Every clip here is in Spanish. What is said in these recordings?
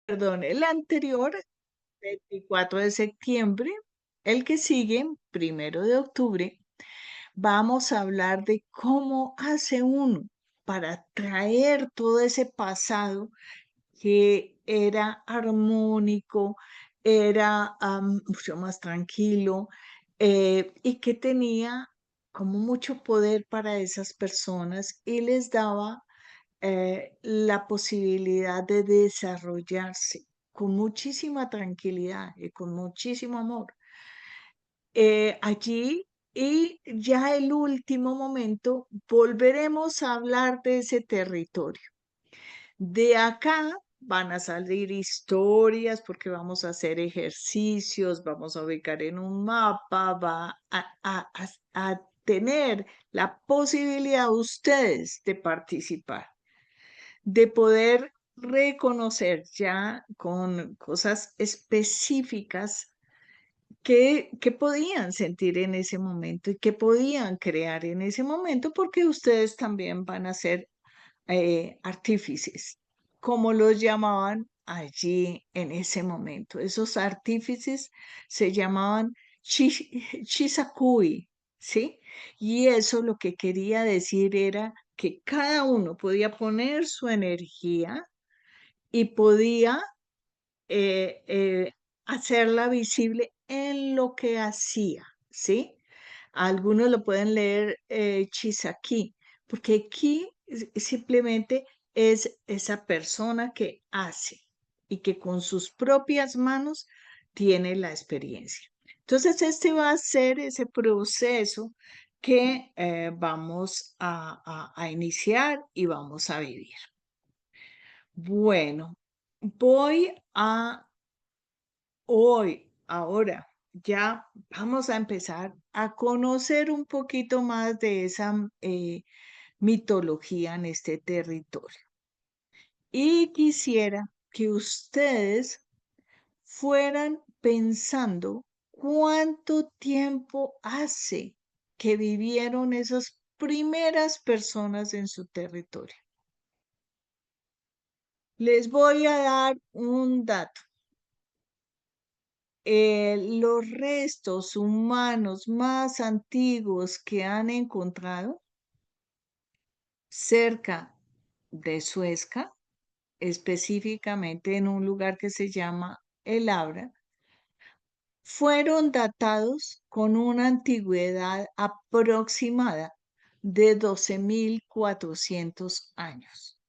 Perdón, el anterior, 24 de septiembre, el que sigue, 1 de octubre, vamos a hablar de cómo hace uno para traer todo ese pasado que era armónico, era mucho más tranquilo, y que tenía como mucho poder para esas personas y les daba la posibilidad de desarrollarse con muchísima tranquilidad y con muchísimo amor. Allí, y ya el último momento, volveremos a hablar de ese territorio. De acá van a salir historias porque vamos a hacer ejercicios, vamos a ubicar en un mapa, a tener la posibilidad ustedes de participar, de poder reconocer ya con cosas específicas qué podían sentir en ese momento y qué podían crear en ese momento, porque ustedes también van a ser artífices, como los llamaban allí en ese momento. Esos artífices se llamaban chisakui, ¿sí? Y eso lo que quería decir era que cada uno podía poner su energía y podía hacerla visible en lo que hacía, ¿sí? Algunos lo pueden leer chisaki, porque ki simplemente es esa persona que hace y que con sus propias manos tiene la experiencia. Entonces, este va a ser ese proceso que vamos a iniciar y vamos a vivir. Bueno, voy a ahora, ya vamos a empezar a conocer un poquito más de esa mitología en este territorio. Y quisiera que ustedes fueran pensando cuánto tiempo hace que vivieron esas primeras personas en su territorio. Les voy a dar un dato. Los restos humanos más antiguos que han encontrado cerca de Suezca, específicamente en un lugar que se llama El Abra, fueron datados con una antigüedad aproximada de 12.400 años.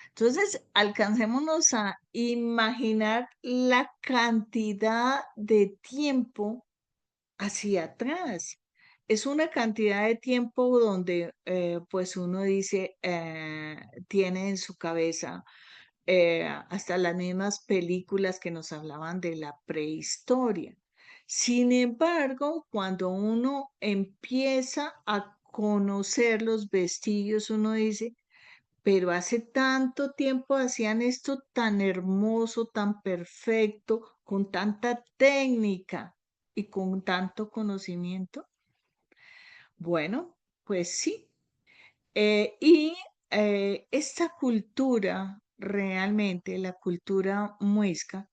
Entonces, alcancémonos a imaginar la cantidad de tiempo hacia atrás. Es una cantidad de tiempo donde pues uno dice, tiene en su cabeza hasta las mismas películas que nos hablaban de la prehistoria. Sin embargo, cuando uno empieza a conocer los vestigios, uno dice, pero hace tanto tiempo hacían esto tan hermoso, tan perfecto, con tanta técnica y con tanto conocimiento. Bueno, pues sí. Y esta cultura, realmente la cultura muisca,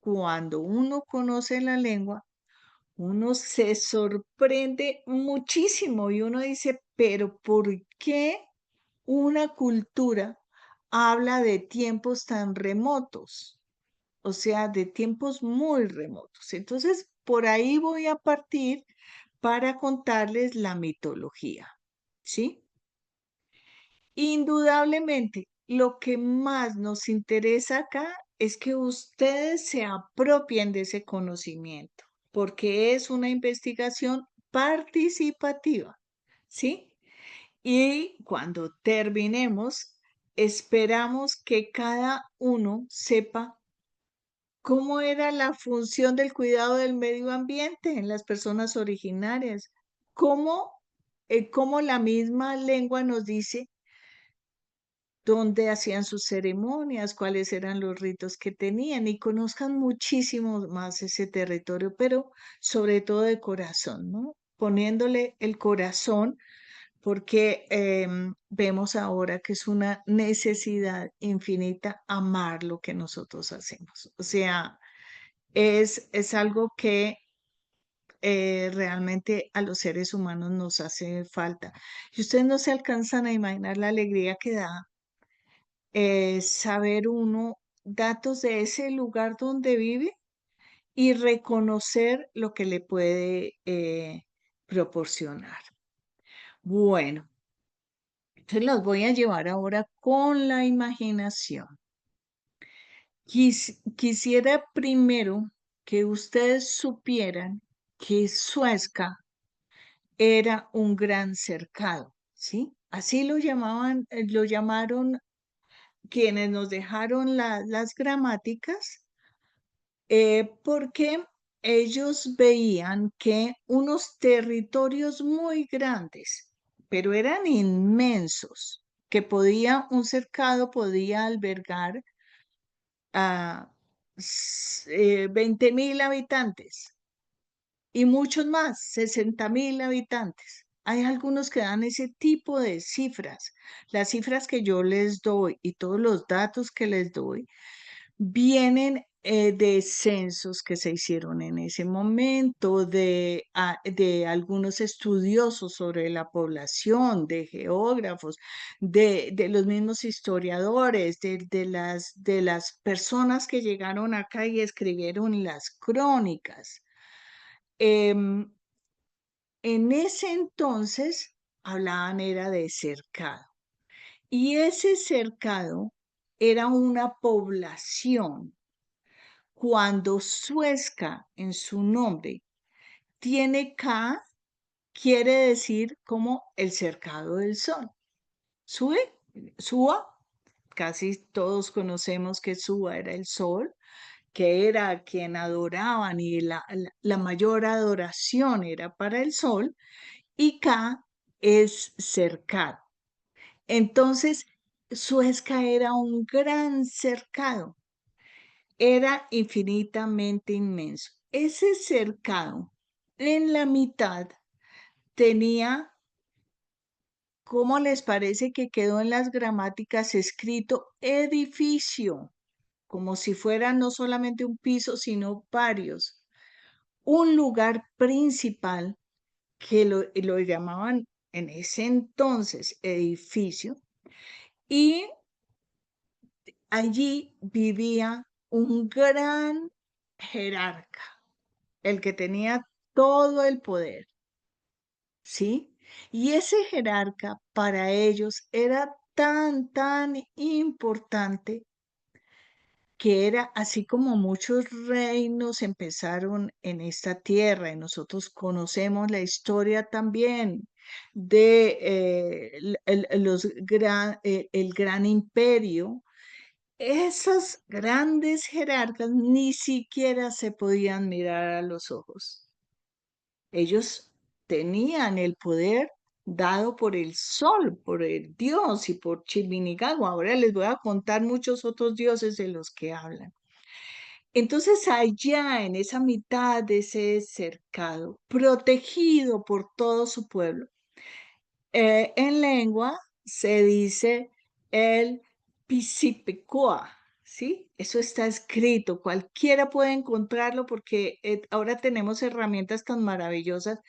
cuando uno conoce la lengua, uno se sorprende muchísimo y uno dice, pero ¿por qué una cultura habla de tiempos tan remotos? O sea, de tiempos muy remotos. Entonces, por ahí voy a partir para contarles la mitología, ¿sí? Indudablemente, lo que más nos interesa acá es que ustedes se apropien de ese conocimiento, porque es una investigación participativa, ¿sí? Y cuando terminemos, esperamos que cada uno sepa cómo era la función del cuidado del medio ambiente en las personas originarias, cómo, cómo la misma lengua nos dice dónde hacían sus ceremonias, cuáles eran los ritos que tenían y conozcan muchísimo más ese territorio, pero sobre todo de corazón, ¿no? Poniéndole el corazón porque vemos ahora que es una necesidad infinita amar lo que nosotros hacemos. O sea, es algo que realmente a los seres humanos nos hace falta. Y ustedes no se alcanzan a imaginar la alegría que da saber uno datos de ese lugar donde vive y reconocer lo que le puede proporcionar. Bueno, entonces los voy a llevar ahora con la imaginación. Quisiera primero que ustedes supieran que Suezca era un gran cercado, ¿sí? Así lo llamaban, lo llamaron quienes nos dejaron las gramáticas, porque ellos veían que unos territorios muy grandes, pero eran inmensos, que un cercado podía albergar a 20.000 habitantes y muchos más, 60.000 habitantes. Hay algunos que dan ese tipo de cifras. Las cifras que yo les doy y todos los datos que les doy vienen de censos que se hicieron en ese momento, de algunos estudiosos sobre la población, de geógrafos, de los mismos historiadores, de las personas que llegaron acá y escribieron las crónicas. Em, en ese entonces hablaban era de cercado. Y ese cercado era una población. Cuando Suezca en su nombre tiene K, quiere decir como el cercado del sol. Sue, Sua, casi todos conocemos que Sua era el sol, que era a quien adoraban y la mayor adoración era para el sol, y K es cercado. Entonces, Suezca era un gran cercado, era infinitamente inmenso. Ese cercado en la mitad tenía, ¿cómo les parece que quedó en las gramáticas escrito edificio? Como si fuera no solamente un piso, sino varios. Un lugar principal que lo llamaban en ese entonces edificio, y allí vivía un gran jerarca, el que tenía todo el poder, ¿sí? Y ese jerarca para ellos era tan importante que era así como muchos reinos empezaron en esta tierra y nosotros conocemos la historia también de el gran imperio. Esos grandes jerarcas ni siquiera se podían mirar a los ojos. Ellos tenían el poder dado por el sol, por el dios y por Chiminigagua. Ahora les voy a contar muchos otros dioses de los que hablan. Entonces allá en esa mitad de ese cercado, protegido por todo su pueblo, en lengua se dice el Pisipecoa, ¿sí? Eso está escrito, cualquiera puede encontrarlo porque ahora tenemos herramientas tan maravillosas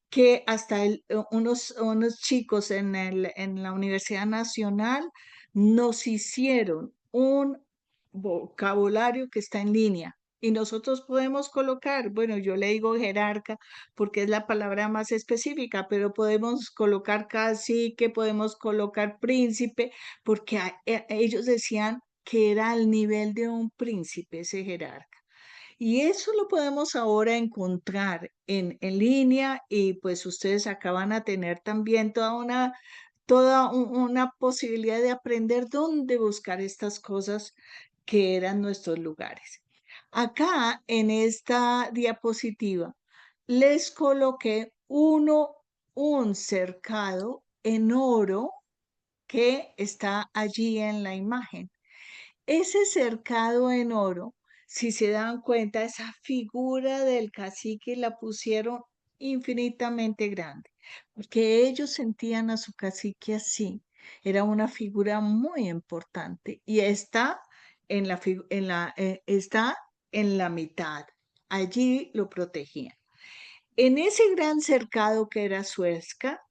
que hasta unos chicos en la Universidad Nacional nos hicieron un vocabulario que está en línea. Y nosotros podemos colocar, bueno, yo le digo jerarca porque es la palabra más específica, pero podemos colocar cacique, podemos colocar príncipe, porque ellos decían que era al nivel de un príncipe ese jerarca. Y eso lo podemos ahora encontrar en línea, y pues ustedes acaban a tener también toda una posibilidad de aprender dónde buscar estas cosas que eran nuestros lugares. Acá en esta diapositiva les coloqué un cercado en oro que está allí en la imagen. Ese cercado en oro, si se dan cuenta, esa figura del cacique la pusieron infinitamente grande. porque ellos sentían a su cacique así. Era una figura muy importante y está está en la mitad. Allí lo protegían. En ese gran cercado que era Suezca,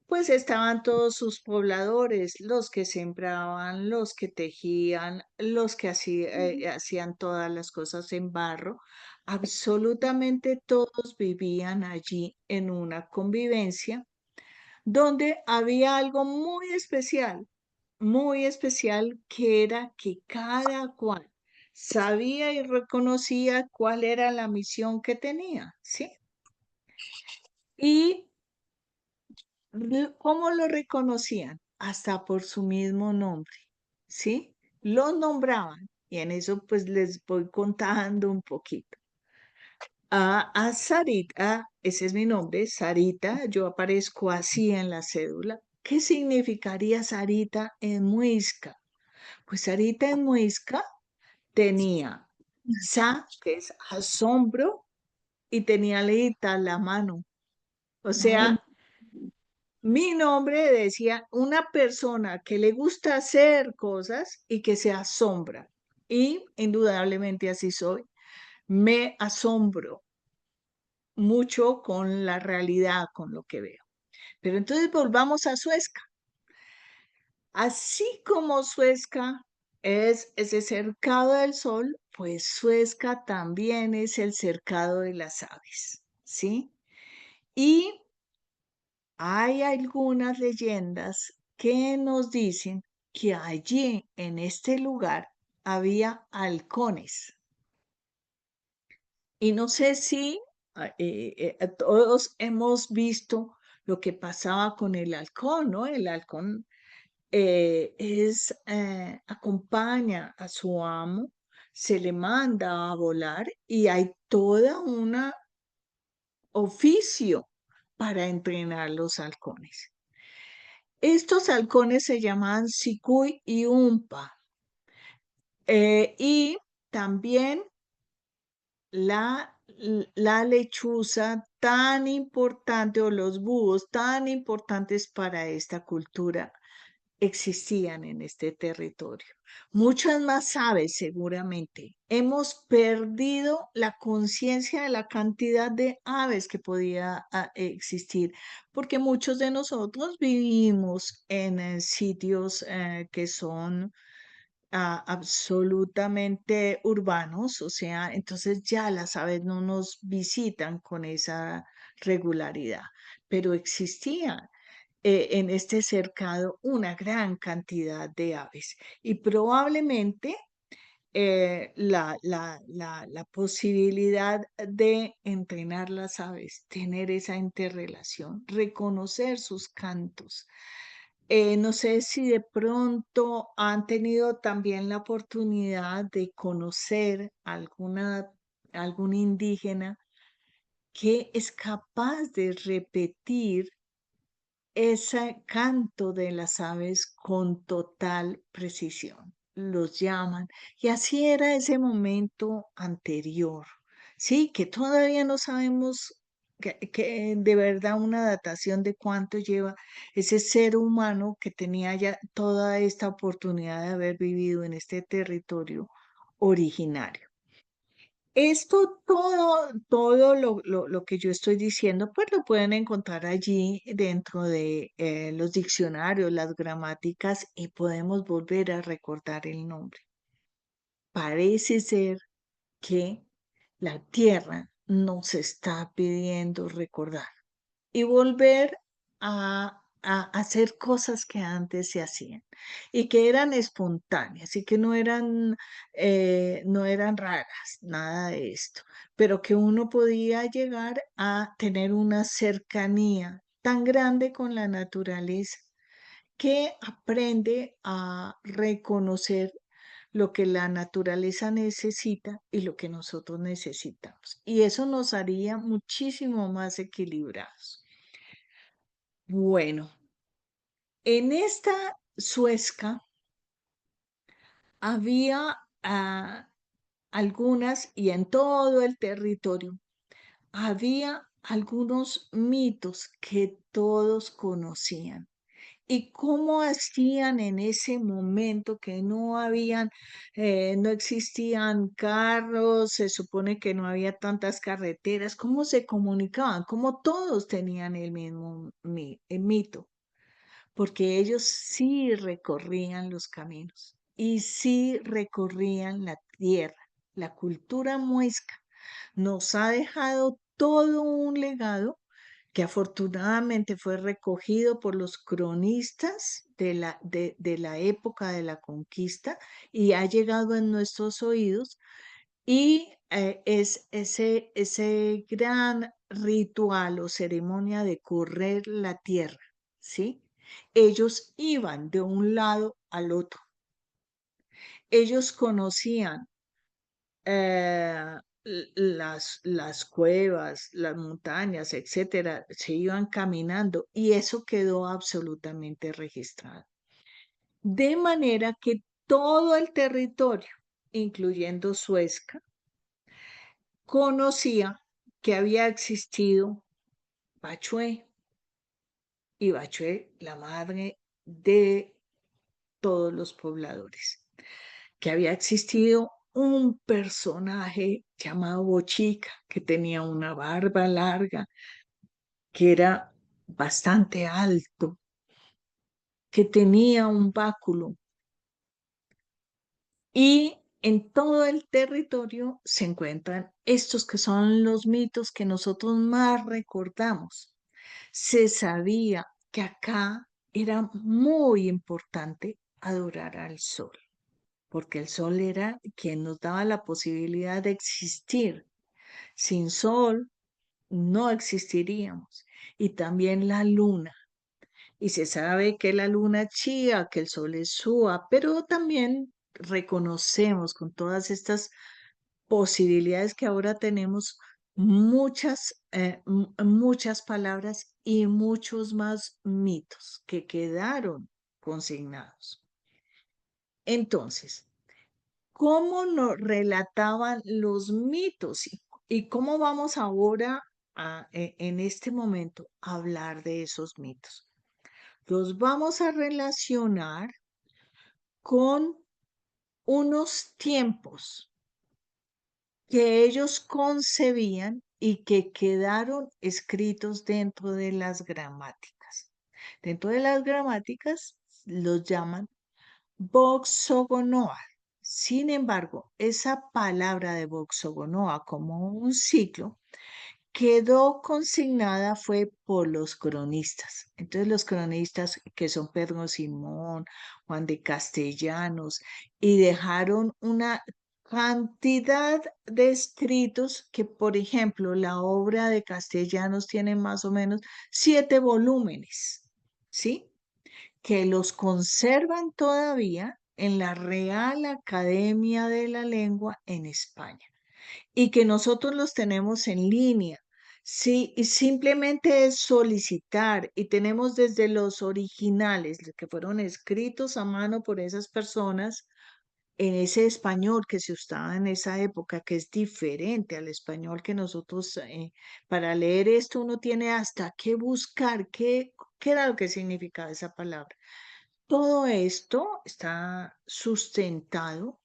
pues estaban todos sus pobladores, los que sembraban, los que tejían, los que hacían todas las cosas en barro. Absolutamente todos vivían allí en una convivencia donde había algo muy especial, que era que cada cual sabía y reconocía cuál era la misión que tenía, ¿sí? Y ¿cómo lo reconocían? Hasta por su mismo nombre, ¿sí? Los nombraban y en eso pues les voy contando un poquito. A Sarita, ese es mi nombre, Sarita, yo aparezco así en la cédula. ¿Qué significaría Sarita en muisca? Pues Sarita en muisca tenía sa, que es asombro, y tenía leita la mano. O Ay, sea, mi nombre decía una persona que le gusta hacer cosas y que se asombra. Y indudablemente así soy. Me asombro mucho con la realidad, con lo que veo. Pero entonces volvamos a Suezca. Así como Suezca es ese cercado del sol, pues Suezca también es el cercado de las aves, ¿sí? Y hay algunas leyendas que nos dicen que allí, en este lugar, había halcones. Y no sé si todos hemos visto lo que pasaba con el halcón, ¿no? El halcón acompaña a su amo, se le manda a volar y hay toda una oficio para entrenar los halcones. Estos halcones se llamaban Sicuy y Umpa. Y también la lechuza tan importante o los búhos tan importantes para esta cultura existían en este territorio. Muchas más aves seguramente. Hemos perdido la conciencia de la cantidad de aves que podía existir, porque muchos de nosotros vivimos en sitios que son absolutamente urbanos, o sea, entonces ya las aves no nos visitan con esa regularidad, pero existían en este cercado una gran cantidad de aves y probablemente la posibilidad de entrenar las aves, tener esa interrelación, reconocer sus cantos. No sé si de pronto han tenido también la oportunidad de conocer algún indígena que es capaz de repetir ese canto de las aves con total precisión. Los llaman. Y así era ese momento anterior. Sí, que todavía no sabemos que de verdad una datación de cuánto lleva ese ser humano que tenía ya toda esta oportunidad de haber vivido en este territorio originario. Esto todo lo que yo estoy diciendo, pues lo pueden encontrar allí dentro de los diccionarios, las gramáticas y podemos volver a recordar el nombre. Parece ser que la tierra nos está pidiendo recordar y volver a hacer cosas que antes se hacían y que eran espontáneas y que no eran raras, nada de esto, pero que uno podía llegar a tener una cercanía tan grande con la naturaleza que aprende a reconocer lo que la naturaleza necesita y lo que nosotros necesitamos. Y eso nos haría muchísimo más equilibrados. Bueno, en esta Suezca había algunas y en todo el territorio había algunos mitos que todos conocían. ¿Y cómo hacían en ese momento que no existían carros, se supone que no había tantas carreteras? ¿Cómo se comunicaban? ¿Cómo todos tenían el mismo mito? Porque ellos sí recorrían los caminos y sí recorrían la tierra. La cultura muisca nos ha dejado todo un legado que afortunadamente fue recogido por los cronistas de la época de la conquista y ha llegado en nuestros oídos, y es ese gran ritual o ceremonia de correr la tierra, ¿sí? Ellos iban de un lado al otro. Ellos conocían las cuevas, las montañas, etcétera, se iban caminando y eso quedó absolutamente registrado. De manera que todo el territorio, incluyendo Suezca, conocía que había existido Bachué, y Bachué, la madre de todos los pobladores, que había existido un personaje llamado Bochica, que tenía una barba larga, que era bastante alto, que tenía un báculo, y en todo el territorio se encuentran estos que son los mitos que nosotros más recordamos. Se sabía que acá era muy importante adorar al sol, porque el sol era quien nos daba la posibilidad de existir. Sin sol no existiríamos. Y también la luna. Y se sabe que la luna chía, que el sol es Shua, pero también reconocemos con todas estas posibilidades que ahora tenemos muchas palabras y muchos más mitos que quedaron consignados. Entonces, ¿cómo nos relataban los mitos? ¿Y cómo vamos ahora en este momento a hablar de esos mitos? Los vamos a relacionar con unos tiempos que ellos concebían y que quedaron escritos dentro de las gramáticas. Dentro de las gramáticas los llaman Boxogonoa. Sin embargo, esa palabra de Boxogonoa como un ciclo quedó consignada fue por los cronistas. Entonces los cronistas que son Pedro Simón, Juan de Castellanos, y dejaron una cantidad de escritos que, por ejemplo, la obra de Castellanos tiene más o menos 7 volúmenes, ¿sí? Que los conservan todavía en la Real Academia de la Lengua en España y que nosotros los tenemos en línea. Sí, y simplemente es solicitar, y tenemos desde los originales, los que fueron escritos a mano por esas personas en ese español que se usaba en esa época, que es diferente al español que nosotros, para leer esto uno tiene hasta que buscar qué era lo que significaba esa palabra. Todo esto está sustentado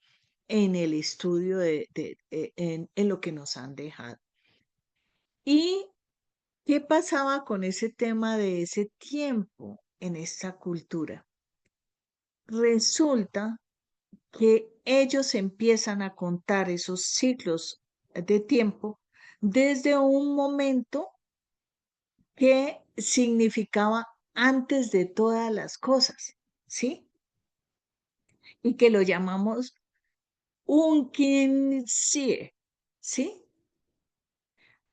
en el estudio en lo que nos han dejado. ¿Y qué pasaba con ese tema de ese tiempo en esta cultura? Resulta que ellos empiezan a contar esos ciclos de tiempo desde un momento que significaba antes de todas las cosas, ¿sí? Y que lo llamamos un quincie, ¿sí?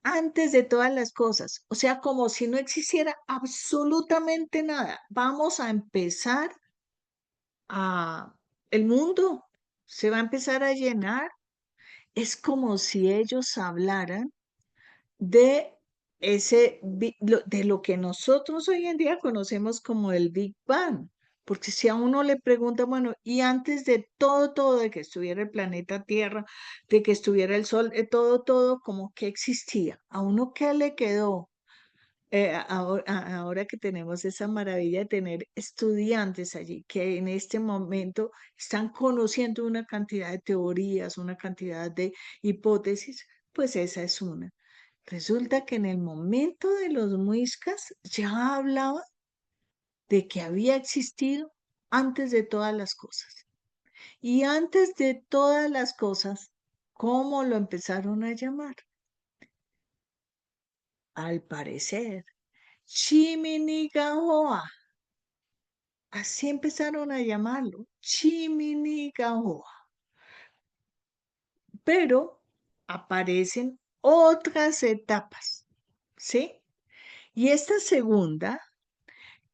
Antes de todas las cosas, o sea, como si no existiera absolutamente nada. Vamos a empezar el mundo se va a empezar a llenar. Es como si ellos hablaran de de lo que nosotros hoy en día conocemos como el Big Bang, Porque si a uno le pregunta, bueno, y antes de todo, de que estuviera el planeta Tierra, de que estuviera el Sol, todo, como que existía, ¿a uno qué le quedó? Ahora que tenemos esa maravilla de tener estudiantes allí que en este momento están conociendo una cantidad de teorías, una cantidad de hipótesis, pues esa es una. Resulta que en el momento de los muiscas ya hablaba de que había existido antes de todas las cosas. Y antes de todas las cosas, ¿cómo lo empezaron a llamar? Al parecer, Chiminigahoa. Así empezaron a llamarlo, Chiminigahoa. Pero aparecen otras etapas, ¿sí? Y esta segunda,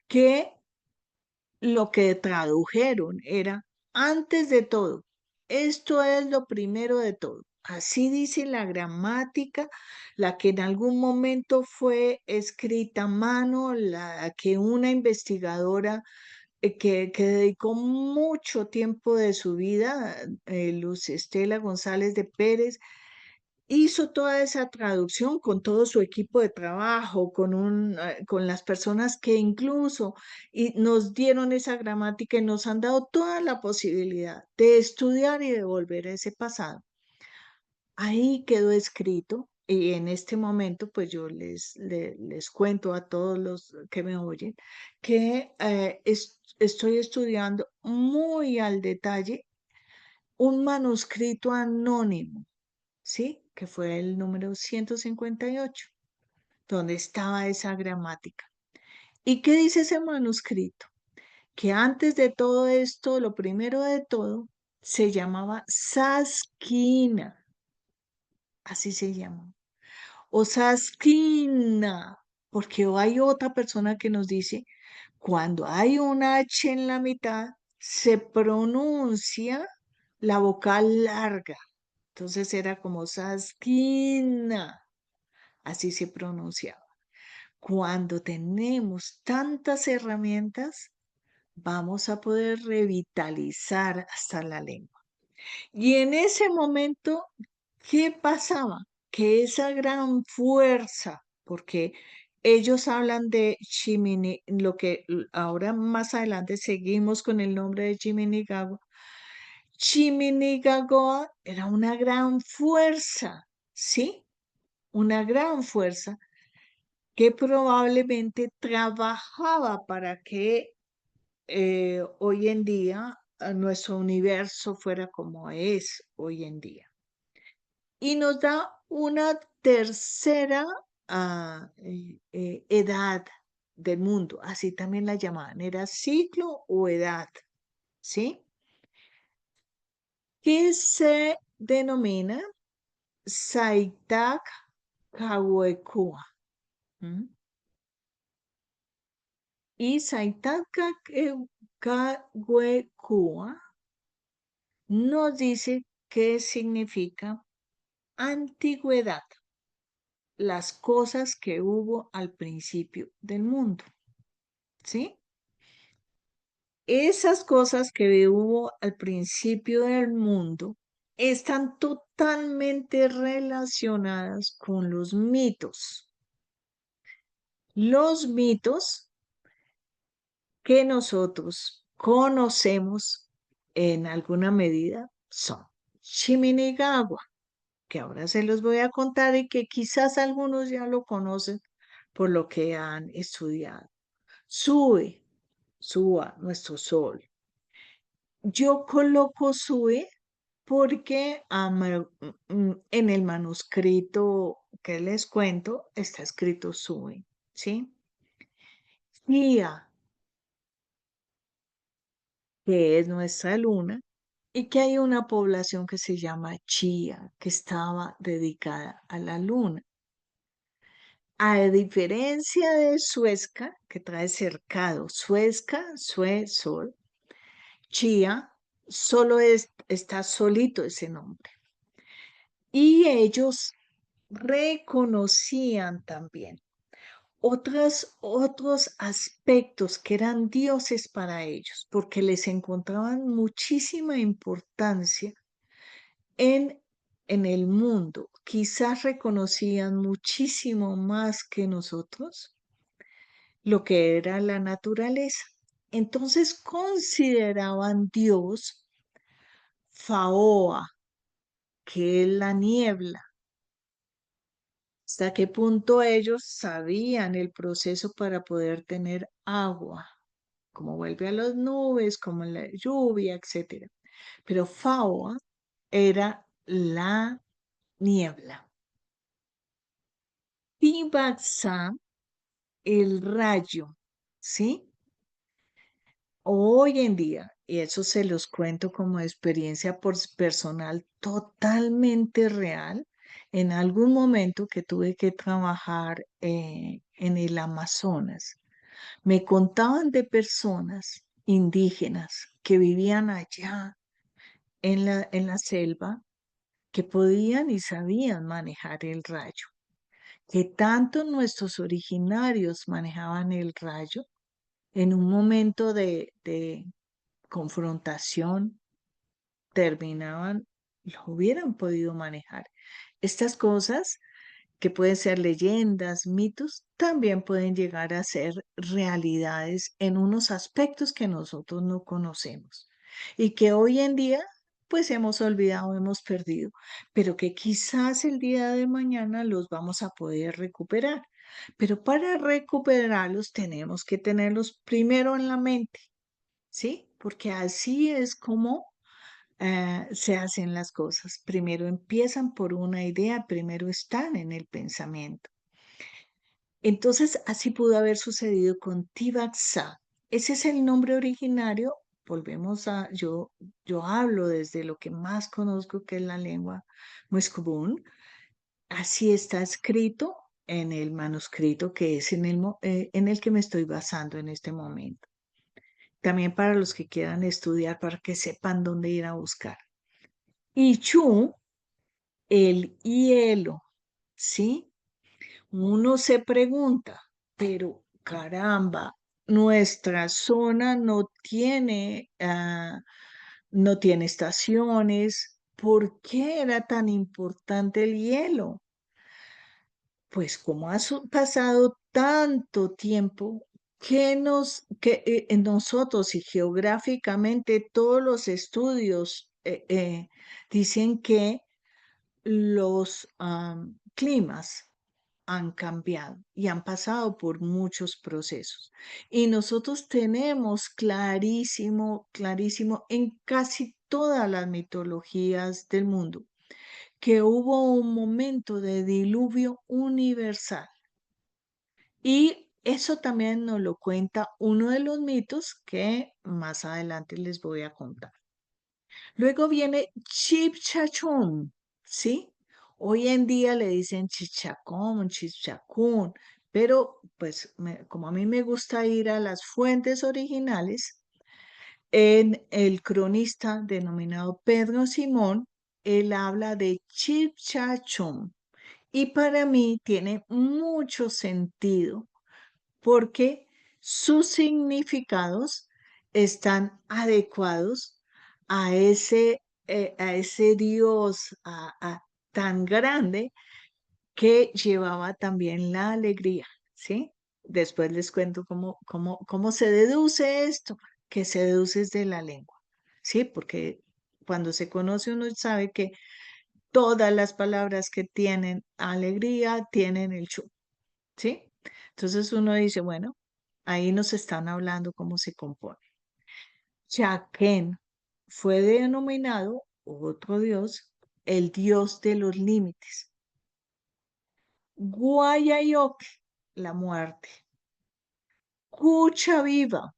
que lo que tradujeron era antes de todo. Esto es lo primero de todo. Así dice la gramática, la que en algún momento fue escrita a mano, la que una investigadora que dedicó mucho tiempo de su vida, Luz Estela González de Pérez, hizo toda esa traducción con todo su equipo de trabajo, con las personas que incluso y nos dieron esa gramática y nos han dado toda la posibilidad de estudiar y de volver a ese pasado. Ahí quedó escrito y en este momento pues yo les cuento a todos los que me oyen que estoy estudiando muy al detalle un manuscrito anónimo, ¿sí? Que fue el número 158, donde estaba esa gramática. ¿Y qué dice ese manuscrito? Que antes de todo esto, lo primero de todo, se llamaba Sasquina, así se llama. O Sasquina, porque hay otra persona que nos dice, cuando hay un H en la mitad, se pronuncia la vocal larga. Entonces era como Sasquina. Así se pronunciaba. Cuando tenemos tantas herramientas, vamos a poder revitalizar hasta la lengua. Y en ese momento, ¿qué pasaba? Que esa gran fuerza, porque ellos hablan de Chimini, lo que ahora más adelante seguimos con el nombre de Chiminigawa. Chiminigagoa era una gran fuerza, ¿sí? Una gran fuerza que probablemente trabajaba para que hoy en día nuestro universo fuera como es hoy en día. Y nos da una tercera edad del mundo, así también la llamaban, era ciclo o edad, ¿sí? Que se denomina Saitak Kawekua. Y Saitaka Kagwekua nos dice qué significa antigüedad, las cosas que hubo al principio del mundo, ¿sí? Esas cosas que hubo al principio del mundo están totalmente relacionadas con los mitos. Los mitos que nosotros conocemos en alguna medida son Shiminigawa, que ahora se los voy a contar y que quizás algunos ya lo conocen por lo que han estudiado. Sue, Sua, nuestro sol. Yo coloco Sue porque en el manuscrito que les cuento está escrito Sue, ¿sí? Ia, que es nuestra luna, y que hay una población que se llama Chía, que estaba dedicada a la luna. A diferencia de Suezca, que trae cercado, Suezca, Sue, Sol, Chía, solo está solito ese nombre. Y ellos reconocían también otros aspectos que eran dioses para ellos, porque les encontraban muchísima importancia en, en el mundo. Quizás reconocían muchísimo más que nosotros lo que era la naturaleza. Entonces consideraban Dios Faoa, que es la niebla. ¿Hasta qué punto ellos sabían el proceso para poder tener agua? Cómo vuelve a las nubes, como la lluvia, etcétera. Pero Faoa era la niebla. Tibaxá, el rayo, ¿sí? Hoy en día, y eso se los cuento como experiencia personal totalmente real, en algún momento que tuve que trabajar en el Amazonas, me contaban de personas indígenas que vivían allá en la selva, que podían y sabían manejar el rayo, que tanto nuestros originarios manejaban el rayo en un momento de confrontación, terminaban, lo hubieran podido manejar. Estas cosas que pueden ser leyendas, mitos, también pueden llegar a ser realidades en unos aspectos que nosotros no conocemos y que hoy en día pues hemos olvidado, hemos perdido, pero que quizás el día de mañana los vamos a poder recuperar. Pero para recuperarlos tenemos que tenerlos primero en la mente, ¿sí? Porque así es como se hacen las cosas. Primero empiezan por una idea, primero están en el pensamiento. Entonces, así pudo haber sucedido con Tibaxá. Ese es el nombre originario. Volvemos a, yo hablo desde lo que más conozco, que es la lengua muiscubún. Así está escrito en el manuscrito que es en el que me estoy basando en este momento. También para los que quieran estudiar, para que sepan dónde ir a buscar. Y Chu, el hielo, ¿sí? Uno se pregunta, pero caramba, nuestra zona no tiene estaciones. ¿Por qué era tan importante el hielo? Pues como ha pasado tanto tiempo que nosotros y geográficamente todos los estudios dicen que los climas han cambiado y han pasado por muchos procesos. Y nosotros tenemos clarísimo, clarísimo en casi todas las mitologías del mundo que hubo un momento de diluvio universal. Y eso también nos lo cuenta uno de los mitos que más adelante les voy a contar. Luego viene Chipchachún, ¿sí? Hoy en día le dicen chichacón, chichacún, pero pues como a mí me gusta ir a las fuentes originales, en el cronista denominado Pedro Simón, él habla de Chipchachún. Y para mí tiene mucho sentido porque sus significados están adecuados a ese Dios tan grande que llevaba también la alegría, ¿sí? Después les cuento cómo se deduce esto, que se deduce de la lengua, ¿sí? Porque cuando se conoce uno sabe que todas las palabras que tienen alegría tienen el chu, ¿sí? Entonces uno dice, bueno, ahí nos están hablando cómo se compone. Chaquén fue denominado otro dios, el dios de los límites. Guayayoc, la muerte. Cucha viva,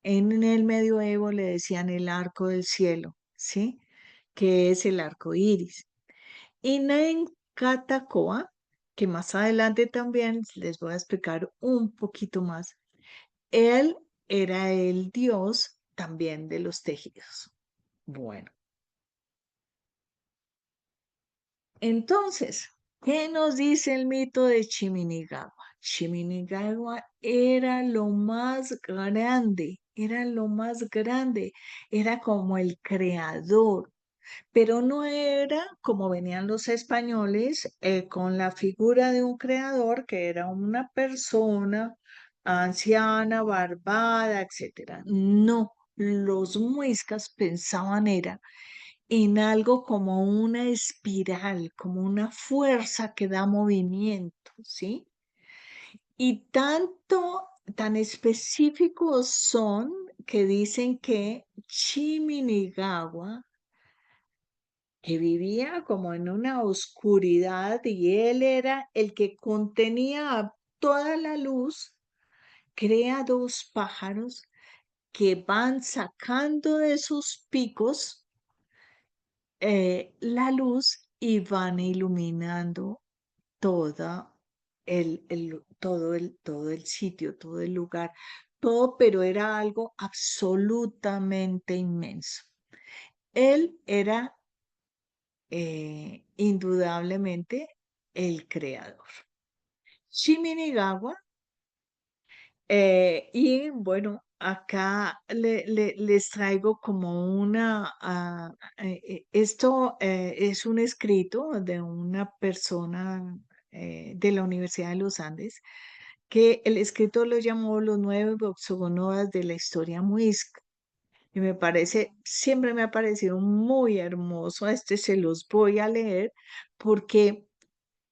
en el medioevo le decían el arco del cielo, ¿sí? Que es el arco iris. Y Catacoa, que más adelante también les voy a explicar un poquito más, él era el dios también de los tejidos. Bueno, entonces, ¿Qué nos dice el mito de Chiminigagua? Chiminigagua era lo más grande, era lo más grande, era como el creador, pero no era como venían los españoles con la figura de un creador que era una persona anciana, barbada, etcétera. No, los muiscas pensaban era en algo como una espiral, como una fuerza que da movimiento, ¿sí? Y tan específicos son que dicen que Chiminigagua, que vivía como en una oscuridad y él era el que contenía a toda la luz, crea dos pájaros que van sacando de sus picos la luz y van iluminando toda todo el sitio, todo el lugar, todo, pero era algo absolutamente inmenso. Él era indudablemente el creador. Shiminigawa, y bueno, acá les traigo como esto es un escrito de una persona de la Universidad de los Andes, que el escritor lo llamó Los 9 Boxogonodas de la historia muisca. Y me parece, siempre me ha parecido muy hermoso. Este se los voy a leer porque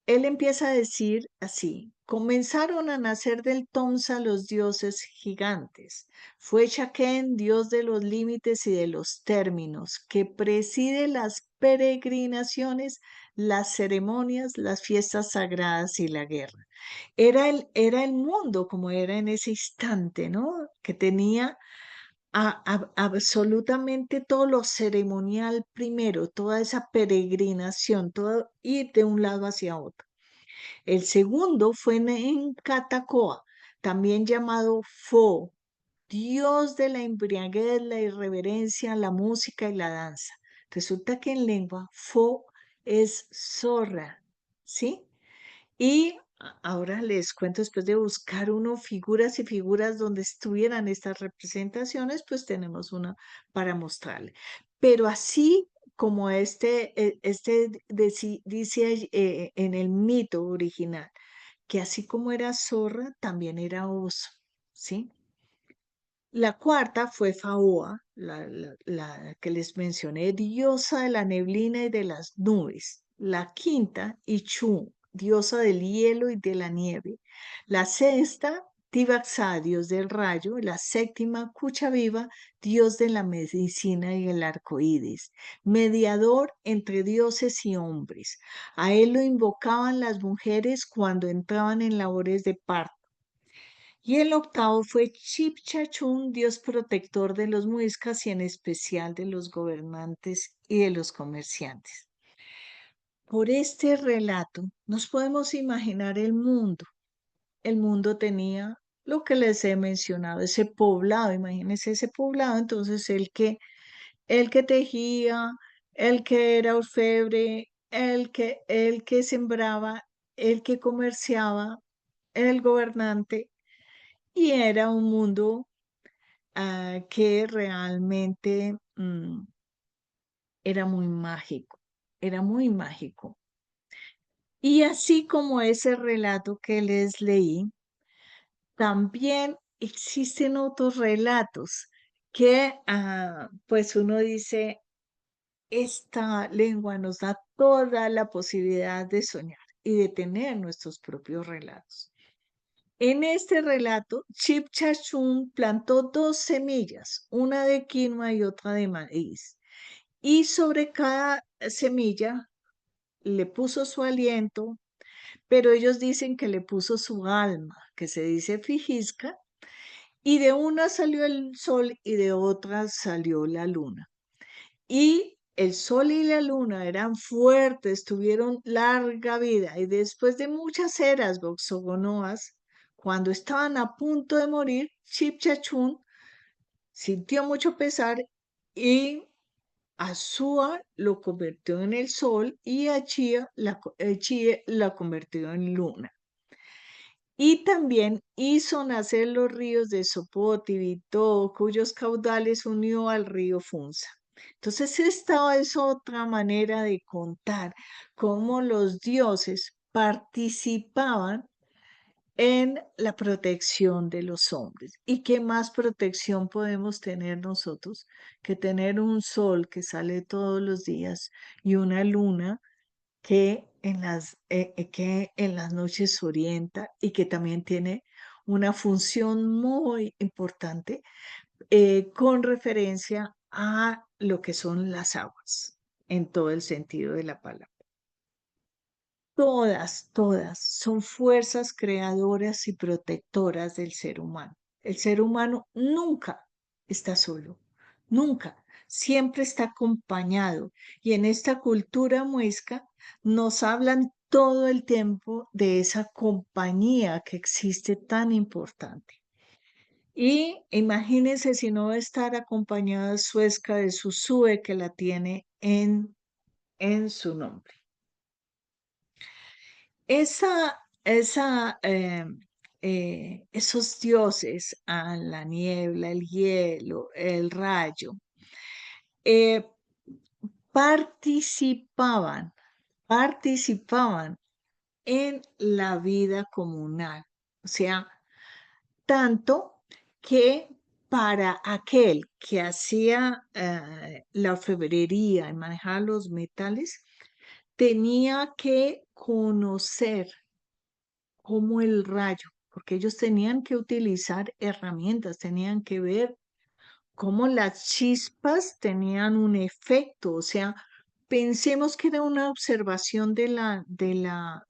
él empieza a decir así: comenzaron a nacer del Tomsa los dioses gigantes. Fue Chaquén, dios de los límites y de los términos, que preside las peregrinaciones, las ceremonias, las fiestas sagradas y la guerra. Era el mundo como era en ese instante, ¿no? Que tenía absolutamente todo lo ceremonial primero, toda esa peregrinación, todo ir de un lado hacia otro. El segundo fue en Catacoa, también llamado Fo, dios de la embriaguez, la irreverencia, la música y la danza. Resulta que en lengua Fo es zorra, ¿sí? Y ahora les cuento, después de buscar uno figuras y figuras donde estuvieran estas representaciones, pues tenemos una para mostrarle. Pero así como dice en el mito original, que así como era zorra, también era oso, ¿sí? La cuarta fue Faoa, la que les mencioné, diosa de la neblina y de las nubes. La quinta, Ichu, diosa del hielo y de la nieve. La sexta, Tibaxá, dios del rayo. La séptima, Cuchaviva, dios de la medicina y el arco iris, mediador entre dioses y hombres. A él lo invocaban las mujeres cuando entraban en labores de parto. Y el octavo fue Chipchachun, dios protector de los muiscas y en especial de los gobernantes y de los comerciantes. Por este relato nos podemos imaginar el mundo. El mundo tenía lo que les he mencionado, ese poblado, imagínense ese poblado, entonces el que tejía, el que era orfebre, el que sembraba, el que comerciaba, el gobernante, y era un mundo que realmente era muy mágico, era muy mágico. Y así como ese relato que les leí, también existen otros relatos que pues uno dice, esta lengua nos da toda la posibilidad de soñar y de tener nuestros propios relatos. En este relato, Chipchachun plantó dos semillas, una de quinoa y otra de maíz, y sobre cada semilla le puso su aliento, pero ellos dicen que le puso su alma, que se dice fijisca, y de una salió el sol y de otra salió la luna. Y el sol y la luna eran fuertes, tuvieron larga vida y después de muchas eras boxogonoas, cuando estaban a punto de morir, Chipchachun sintió mucho pesar y a Sua lo convirtió en el sol y a Chie la convirtió en luna. Y también hizo nacer los ríos de Sopot y Vitó, cuyos caudales unió al río Funza. Entonces, esta es otra manera de contar cómo los dioses participaban en la protección de los hombres. ¿Y qué más protección podemos tener nosotros que tener un sol que sale todos los días y una luna que en las noches orienta y que también tiene una función muy importante con referencia a lo que son las aguas, en todo el sentido de la palabra? Todas son fuerzas creadoras y protectoras del ser humano. El ser humano nunca está solo, nunca, siempre está acompañado. Y en esta cultura muisca nos hablan todo el tiempo de esa compañía que existe tan importante. Y imagínense si no va a estar acompañada Suezca de Susue que la tiene en su nombre. Esos dioses, la niebla, el hielo, el rayo, eh, participaban, participaban en la vida comunal. O sea, tanto que para aquel que hacía la orfebrería y manejaba los metales, tenía que conocer como el rayo, porque ellos tenían que utilizar herramientas, tenían que ver cómo las chispas tenían un efecto, o sea, pensemos que era una observación de la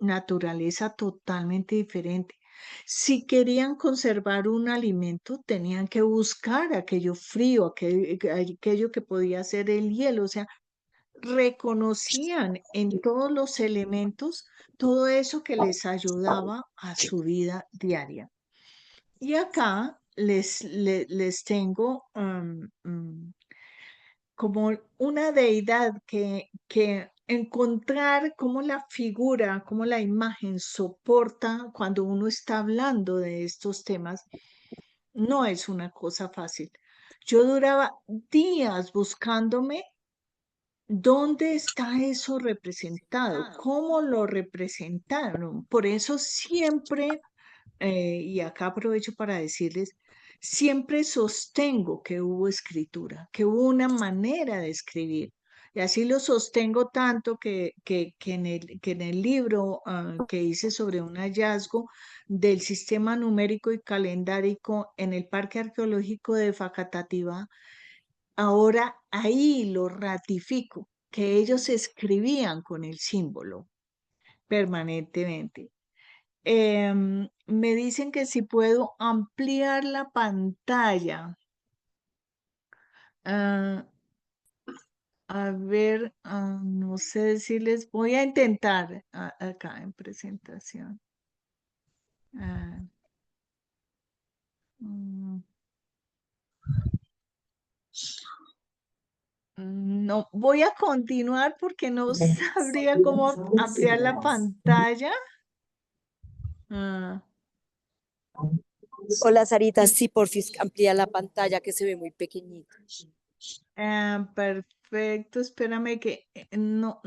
naturaleza totalmente diferente. Si querían conservar un alimento, tenían que buscar aquello frío, aquello que podía ser el hielo, o sea, reconocían en todos los elementos todo eso que les ayudaba a su vida diaria. Y acá les tengo como una deidad que encontrar cómo la figura, cómo la imagen soporta cuando uno está hablando de estos temas, no es una cosa fácil. Yo duraba días buscándome ¿dónde está eso representado? ¿Cómo lo representaron? Por eso siempre, y acá aprovecho para decirles, siempre sostengo que hubo escritura, que hubo una manera de escribir. Y así lo sostengo tanto que en el libro que hice sobre un hallazgo del sistema numérico y calendárico en el Parque Arqueológico de Facatativá, ahora ahí lo ratifico, que ellos escribían con el símbolo permanentemente. Me dicen que si puedo ampliar la pantalla. Ah, a ver, no sé si les voy a intentar acá en presentación. Ah, mm, no, voy a continuar porque no sabría cómo ampliar la pantalla. Ah, Hola Sarita, sí, porfis, amplía la pantalla que se ve muy pequeñita. Perfecto, espérame que no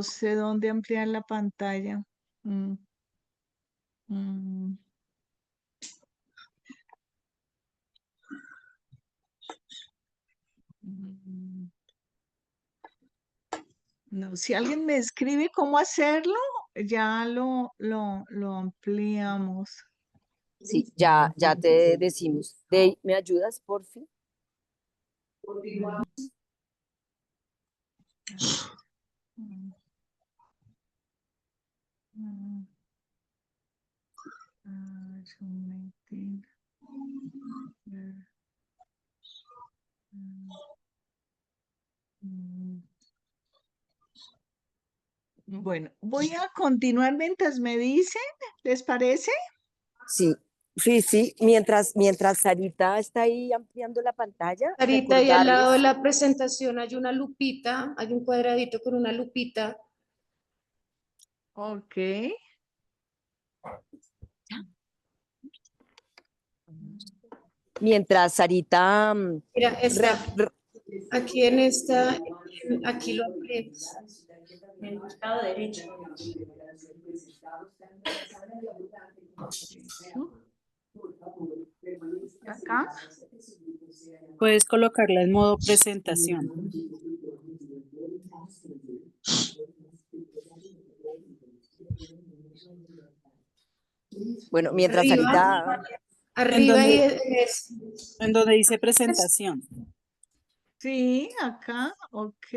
sé dónde ampliar la pantalla. Mm, mm, mm. No, si alguien me escribe cómo hacerlo, ya lo ampliamos. Sí, ya te decimos. Dey, ¿me ayudas, porfi? Mm, a ver, mm, mm, Zoom meeting, ver, mm, mm. Bueno, voy a continuar mientras me dicen, ¿les parece? Sí, Sí, sí, mientras Sarita está ahí ampliando la pantalla, Ahorita y al lado de recordarles, la presentación hay una lupita, hay un cuadradito con una lupita. Ok. mientras Sarita, Mira, re- está re- aquí en esta, aquí lo aprietas. En el lado derecho. Eso. Acá. Puedes colocarla en modo presentación. bueno, mientras Arriba, Sarita, En arriba y donde, es, en donde dice presentación. Sí, acá. Ok.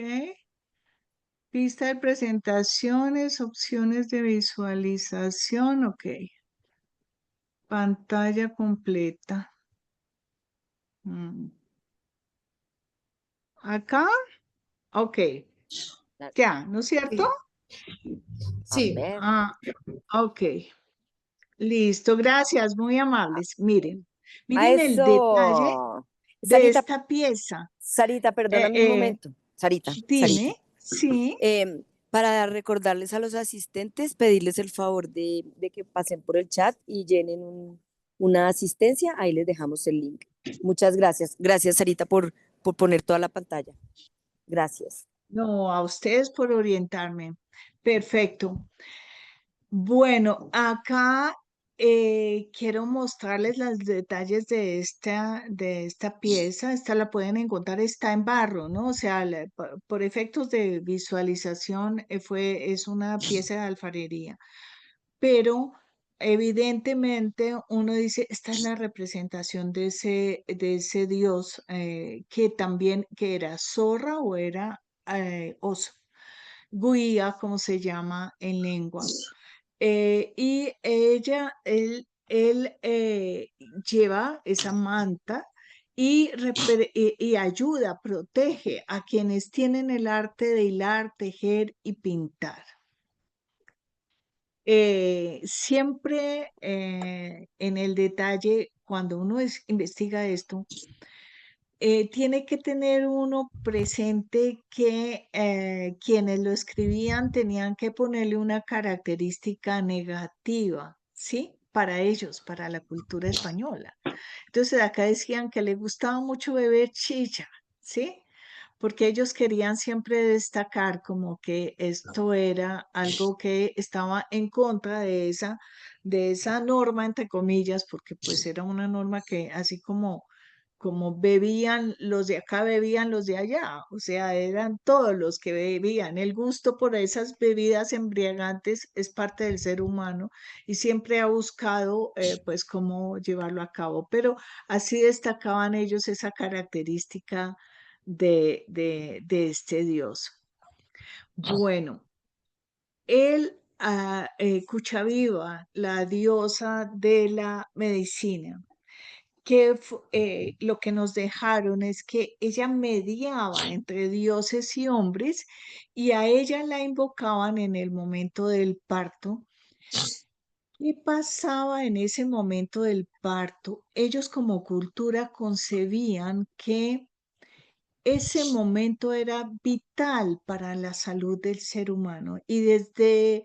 Pista de presentaciones, opciones de visualización. Ok. Pantalla completa. Mm. Acá. Ok. Ya, ¿no es cierto? sí, a sí. ver, Ah, ok. Listo, gracias, muy amables. Miren, a miren el detalle eso. de Sarita, esta pieza. Sarita, Eh, perdóname un eh, momento. Sarita. dime, sí. Para recordarles a los asistentes, pedirles el favor de que pasen por el chat y llenen una asistencia. Ahí les dejamos el link. Muchas gracias. Gracias, Sarita, por poner toda la pantalla. Gracias. No, a ustedes por orientarme. Perfecto. Bueno, acá quiero mostrarles los detalles de esta pieza. Esta la pueden encontrar, está en barro, ¿no? O sea, por efectos de visualización, es una pieza de alfarería. Pero evidentemente uno dice, esta es la representación de ese dios que también, que era zorra o era oso, guía, como se llama en lengua. Y él lleva esa manta y ayuda, protege a quienes tienen el arte de hilar, tejer y pintar. Siempre en el detalle, cuando uno investiga esto, tiene que tener uno presente que quienes lo escribían tenían que ponerle una característica negativa, ¿sí? Para ellos, para la cultura española. Entonces acá decían que les gustaba mucho beber chicha, ¿sí? Porque ellos querían siempre destacar como que esto era algo que estaba en contra de esa norma, entre comillas, porque pues era una norma que así como bebían los de acá, bebían los de allá, o sea, eran todos los que bebían. El gusto por esas bebidas embriagantes es parte del ser humano y siempre ha buscado pues cómo llevarlo a cabo, pero así destacaban ellos esa característica de este dios. Bueno, Cuchaviva, la diosa de la medicina, lo que nos dejaron es que ella mediaba entre dioses y hombres y a ella la invocaban en el momento del parto. ¿Qué pasaba en ese momento del parto? Ellos como cultura concebían que ese momento era vital para la salud del ser humano y desde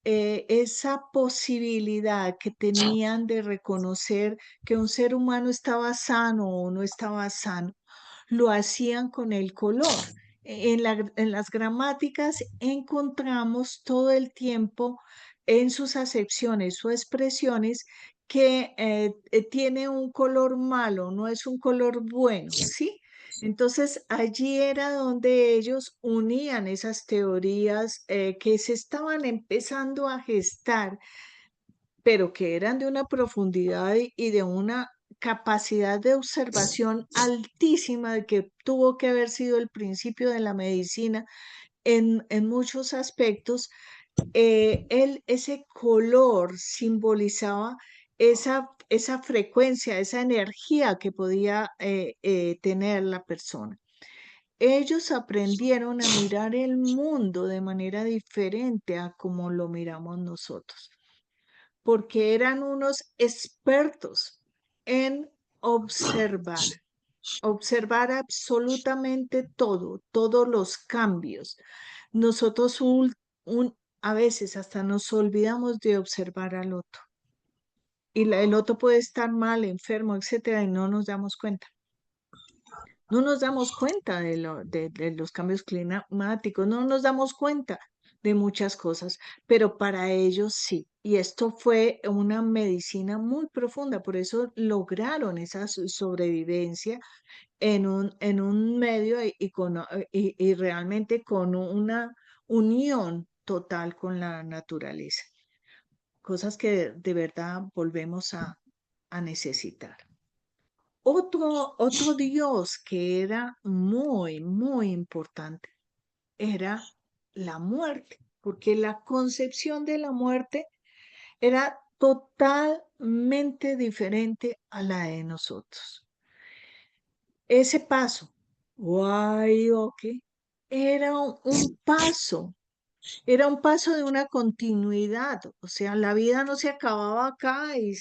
esa posibilidad que tenían de reconocer que un ser humano estaba sano o no estaba sano, lo hacían con el color. En las gramáticas encontramos todo el tiempo en sus acepciones o expresiones que tiene un color malo, no es un color bueno, ¿sí? Entonces allí era donde ellos unían esas teorías que se estaban empezando a gestar, pero que eran de una profundidad y de una capacidad de observación altísima, de que tuvo que haber sido el principio de la medicina en muchos aspectos. Ese color simbolizaba esa frecuencia, esa energía que podía tener la persona. Ellos aprendieron a mirar el mundo de manera diferente a como lo miramos nosotros. porque eran unos expertos en observar absolutamente todo, todos los cambios. Nosotros a veces hasta nos olvidamos de observar al otro. Y el otro puede estar mal, enfermo, etcétera, y no nos damos cuenta. No nos damos cuenta de los cambios climáticos, no nos damos cuenta de muchas cosas, pero para ellos sí. Y esto fue una medicina muy profunda, por eso lograron esa sobrevivencia en un medio y realmente con una unión total con la naturaleza, cosas que de verdad volvemos a necesitar. Otro dios que era muy, muy importante era la muerte, porque la concepción de la muerte era totalmente diferente a la de nosotros. Ese paso, ok, era era un paso de una continuidad, o sea, la vida no se acababa acá y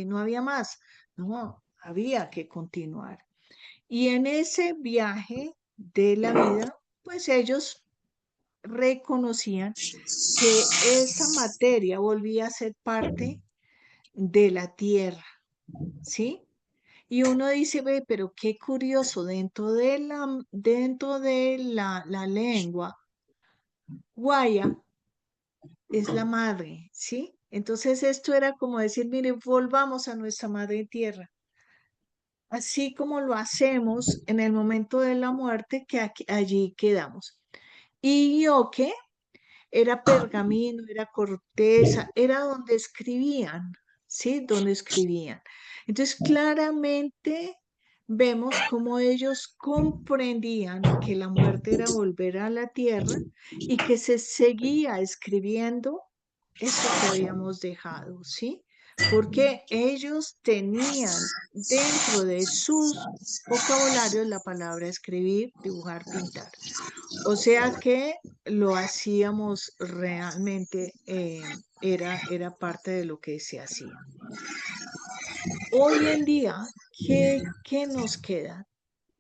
no había más, no, había que continuar. Y en ese viaje de la vida, pues ellos reconocían que esa materia volvía a ser parte de la tierra, ¿sí? Y uno dice, ve, pero qué curioso, dentro de la lengua, guaya es la madre, ¿sí? Entonces esto era como decir, mire, volvamos a nuestra madre tierra. Así como lo hacemos en el momento de la muerte, que allí quedamos. Y Ioque era pergamino, era corteza, era donde escribían, ¿sí? Donde escribían. Entonces, claramente vemos cómo ellos comprendían que la muerte era volver a la tierra y que se seguía escribiendo eso que habíamos dejado, ¿sí? Porque ellos tenían dentro de sus vocabularios la palabra escribir, dibujar, pintar. O sea que lo hacíamos realmente, era parte de lo que se hacía. Hoy en día, ¿qué nos queda?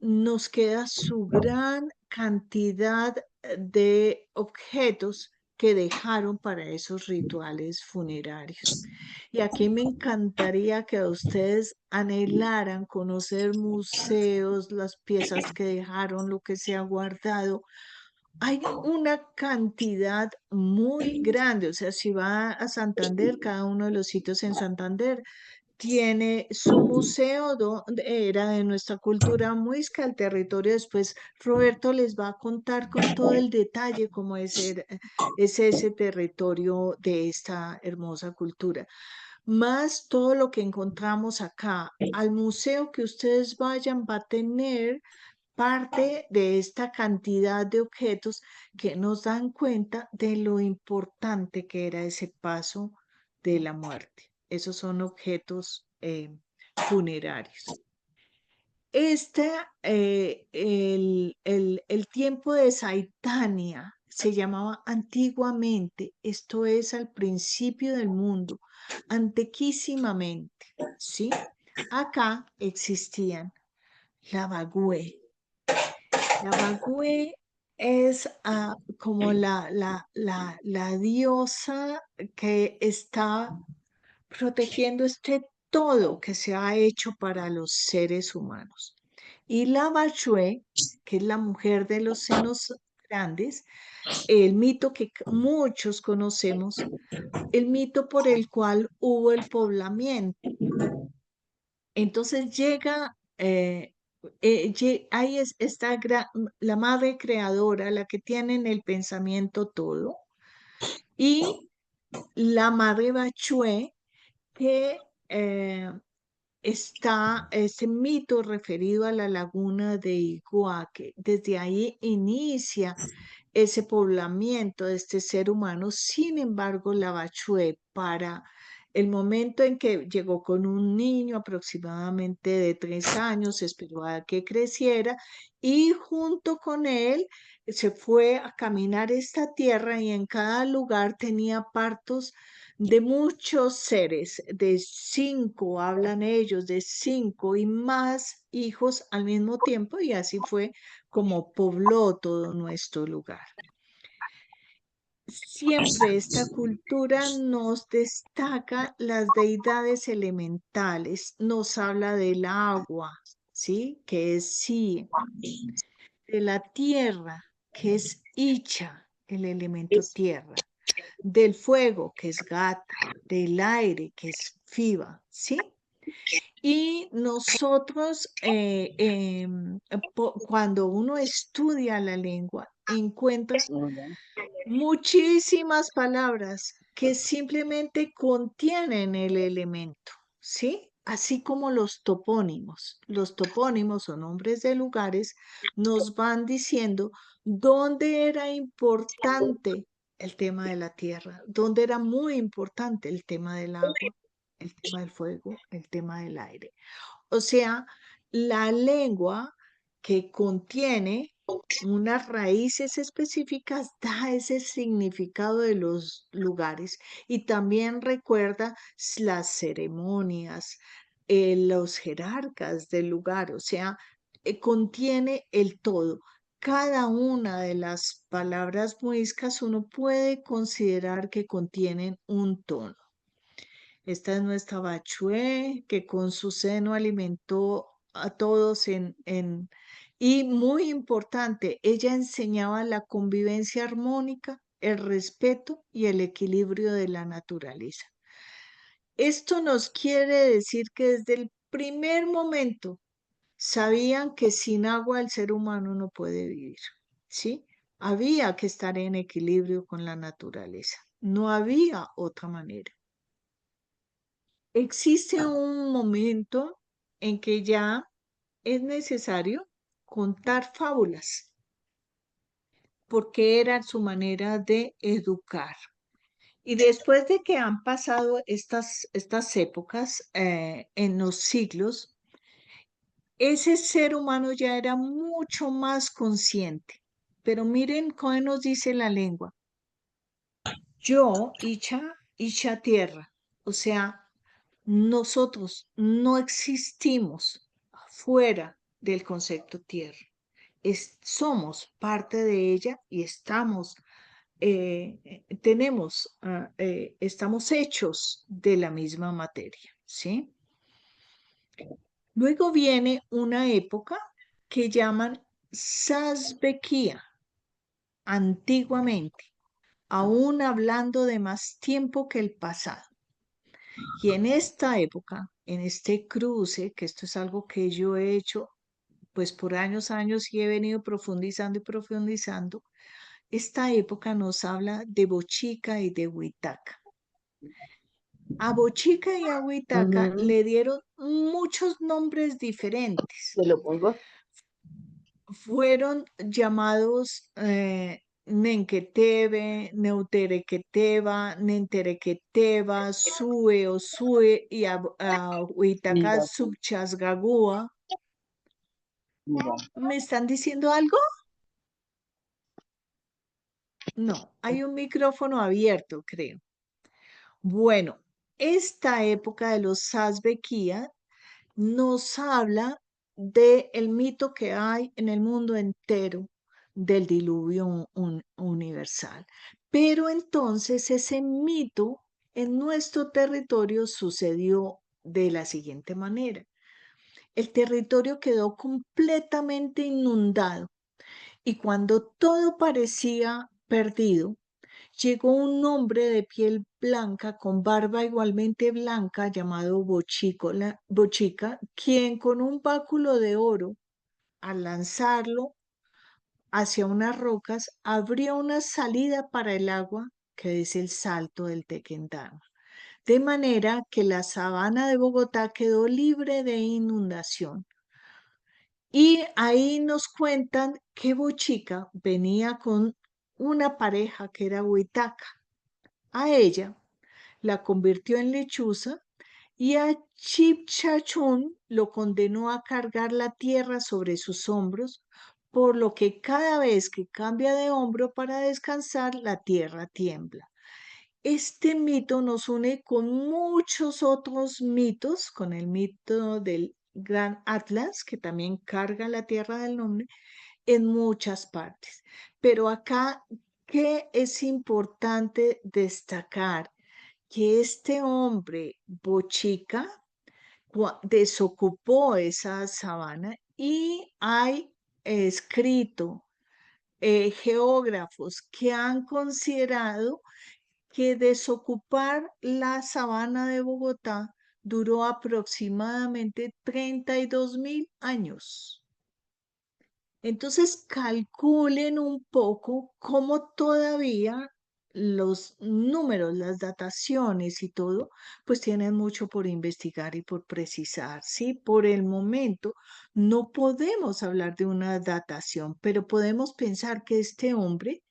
Nos queda su gran cantidad de objetos que dejaron para esos rituales funerarios. Y aquí me encantaría que ustedes anhelaran conocer museos, las piezas que dejaron, lo que se ha guardado. Hay una cantidad muy grande, o sea, si va a Santander, cada uno de los sitios en Santander tiene su museo, donde era de nuestra cultura muisca, el territorio. Después Roberto les va a contar con todo el detalle cómo es ese territorio de esta hermosa cultura. Más todo lo que encontramos acá, al museo que ustedes vayan va a tener parte de esta cantidad de objetos que nos dan cuenta de lo importante que era ese paso de la muerte. Esos son objetos funerarios. El tiempo de Saitania se llamaba antiguamente, esto es al principio del mundo, antiquísimamente, ¿sí? Acá existían la Bagüe. La Bagüe es como la diosa que está protegiendo todo que se ha hecho para los seres humanos. Y la Bachue, que es la mujer de los senos grandes, el mito que muchos conocemos, el mito por el cual hubo el poblamiento. Entonces llega, ahí está la madre creadora, la que tiene en el pensamiento todo, y la madre Bachue, que está ese mito referido a la laguna de Iguaque. Desde ahí inicia ese poblamiento de este ser humano. Sin embargo, la Bachue, para el momento en que llegó con un niño aproximadamente de 3 años, esperó a que creciera y junto con él se fue a caminar esta tierra y en cada lugar tenía partos de muchos seres, de 5, hablan ellos, de 5 y más hijos al mismo tiempo, y así fue como pobló todo nuestro lugar. Siempre esta cultura nos destaca las deidades elementales, nos habla del agua, ¿sí? Que es sí, de la tierra, que es Icha, el elemento tierra, del fuego, que es Gata, del aire, que es Fiba, ¿sí? Y nosotros, cuando uno estudia la lengua, encuentra muchísimas palabras que simplemente contienen el elemento, ¿sí? Así como los topónimos. Los topónimos o nombres de lugares nos van diciendo dónde era importante el tema de la tierra, dónde era muy importante el tema del agua, el tema del fuego, el tema del aire. O sea, la lengua que contiene unas raíces específicas da ese significado de los lugares y también recuerda las ceremonias, los jerarcas del lugar, o sea, contiene el todo. Cada una de las palabras muiscas uno puede considerar que contienen un tono. Esta es nuestra Bachué, que con su seno alimentó a todos y muy importante, ella enseñaba la convivencia armónica, el respeto y el equilibrio de la naturaleza. Esto nos quiere decir que desde el primer momento sabían que sin agua el ser humano no puede vivir, ¿sí? Había que estar en equilibrio con la naturaleza, no había otra manera. Existe un momento en que ya es necesario contar fábulas, porque era su manera de educar. Y después de que han pasado estas épocas en los siglos, ese ser humano ya era mucho más consciente. Pero miren cómo nos dice la lengua. Yo, Icha tierra. O sea, nosotros no existimos fuera del concepto tierra. Somos parte de ella y estamos hechos de la misma materia, ¿sí? Luego viene una época que llaman Sasbequía, antiguamente, aún hablando de más tiempo que el pasado. Y en esta época, en este cruce, que esto es algo que yo he hecho pues por años y he venido profundizando y profundizando, esta época nos habla de Bochica y de Huitaca. A Bochica y a Huitaca Ujú. le dieron muchos nombres diferentes. ¿Se lo pongo? Fueron llamados Nenquetebe, Neuterequeteba, Nenterequeteba, Sue o Sue y a Huitaca Mira, Subchasgagua. mira. ¿Me están diciendo algo? No, hay un micrófono abierto, creo. Bueno, esta época de los Sasbequía nos habla del mito que hay en el mundo entero del diluvio universal. Pero entonces ese mito en nuestro territorio sucedió de la siguiente manera. El territorio quedó completamente inundado y cuando todo parecía perdido, llegó un hombre de piel blanca con barba igualmente blanca llamado Bochica, quien con un báculo de oro, al lanzarlo hacia unas rocas, abrió una salida para el agua que es el Salto del Tequendama. De manera que la sabana de Bogotá quedó libre de inundación. Y ahí nos cuentan que Bochica venía con una pareja que era Huitaca. A ella la convirtió en lechuza y a Chipchachún lo condenó a cargar la tierra sobre sus hombros, por lo que cada vez que cambia de hombro para descansar, la tierra tiembla. este mito nos une con muchos otros mitos, con el mito del Gran Atlas, que también carga la tierra del nombre, en muchas partes. Pero acá, ¿qué es importante destacar? Que este hombre, Bochica, desocupó esa sabana y hay escrito geógrafos que han considerado que desocupar la sabana de Bogotá duró aproximadamente 32.000 años. Entonces calculen un poco cómo todavía los números, las dataciones y todo, pues tienen mucho por investigar y por precisar, ¿sí? Por el momento no podemos hablar de una datación, pero podemos pensar que este hombre,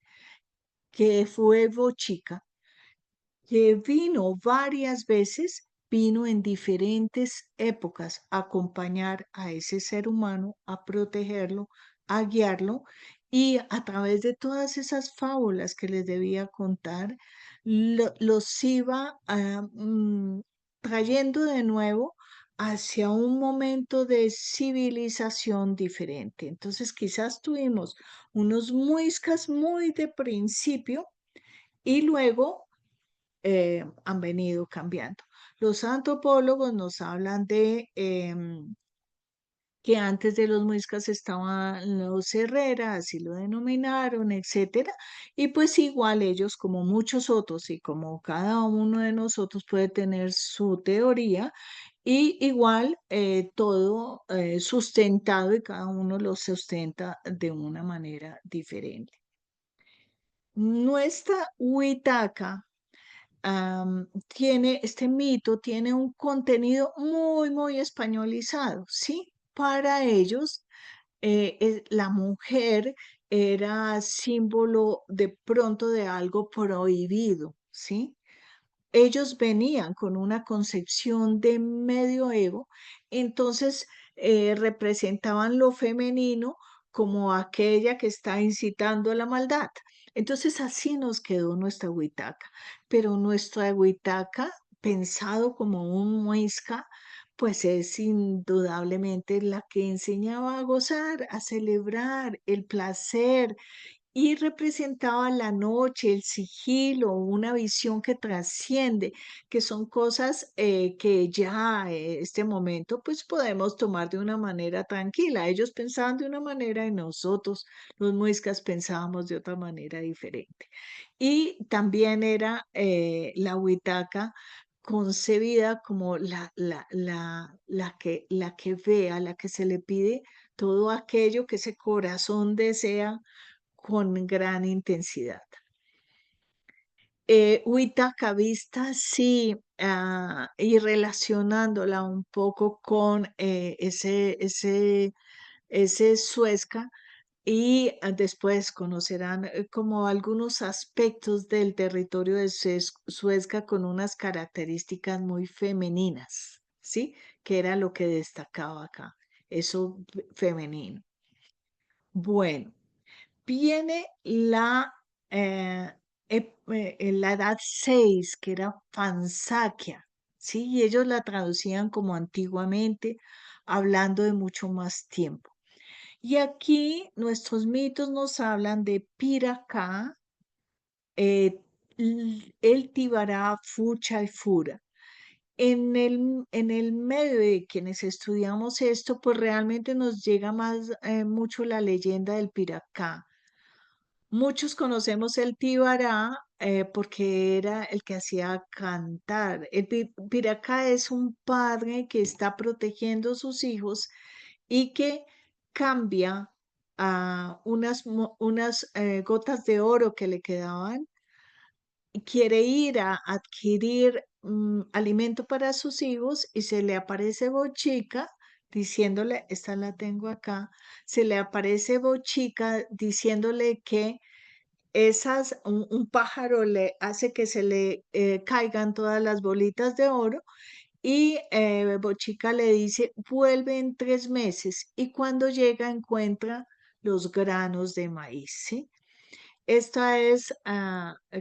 que fue Bochica, que vino varias veces, vino en diferentes épocas a acompañar a ese ser humano, a protegerlo, a guiarlo, y a través de todas esas fábulas que les debía contar, los iba trayendo de nuevo hacia un momento de civilización diferente. Entonces quizás tuvimos unos muiscas muy de principio y luego han venido cambiando. Los antropólogos nos hablan de que antes de los muiscas estaban los Herrera, así lo denominaron, etcétera, y pues igual ellos, como muchos otros y como cada uno de nosotros puede tener su teoría, y igual todo sustentado y cada uno lo sustenta de una manera diferente. Nuestra Huitaca este mito tiene un contenido muy, muy españolizado, ¿sí? Para ellos, la mujer era símbolo de pronto de algo prohibido, ¿sí? Ellos venían con una concepción de medioevo, entonces representaban lo femenino como aquella que está incitando a la maldad. Entonces así nos quedó nuestra Huitaca, pero nuestra Huitaca, pensado como un muisca, pues es indudablemente la que enseñaba a gozar, a celebrar el placer, y representaba la noche, el sigilo, una visión que trasciende, que son cosas que ya este momento pues podemos tomar de una manera tranquila. Ellos pensaban de una manera y nosotros, los muiscas, pensábamos de otra manera diferente. Y también era la huitaca concebida como la que vea, la que se le pide todo aquello que ese corazón desea con gran intensidad. Huitaca Vista, sí, y relacionándola un poco con ese Suezca, y después conocerán como algunos aspectos del territorio de Suezca con unas características muy femeninas, ¿sí? Que era lo que destacaba acá, eso femenino. Bueno. Viene la edad 6, que era Pansakia, ¿sí? Y ellos la traducían como antiguamente, hablando de mucho más tiempo. Y aquí nuestros mitos nos hablan de Piracá, el Tibará, Fucha y Fura. En el medio de quienes estudiamos esto, pues realmente nos llega más mucho la leyenda del Piracá. Muchos conocemos el Tibará porque era el que hacía cantar. El Piracá es un padre que está protegiendo a sus hijos y que cambia a unas gotas de oro que le quedaban y quiere ir a adquirir alimento para sus hijos y se le aparece Bochica diciéndole, esta la tengo acá, se le aparece Bochica diciéndole que un pájaro le hace que se le caigan todas las bolitas de oro y Bochica le dice, vuelve en 3 meses y cuando llega encuentra los granos de maíz, ¿sí? esta es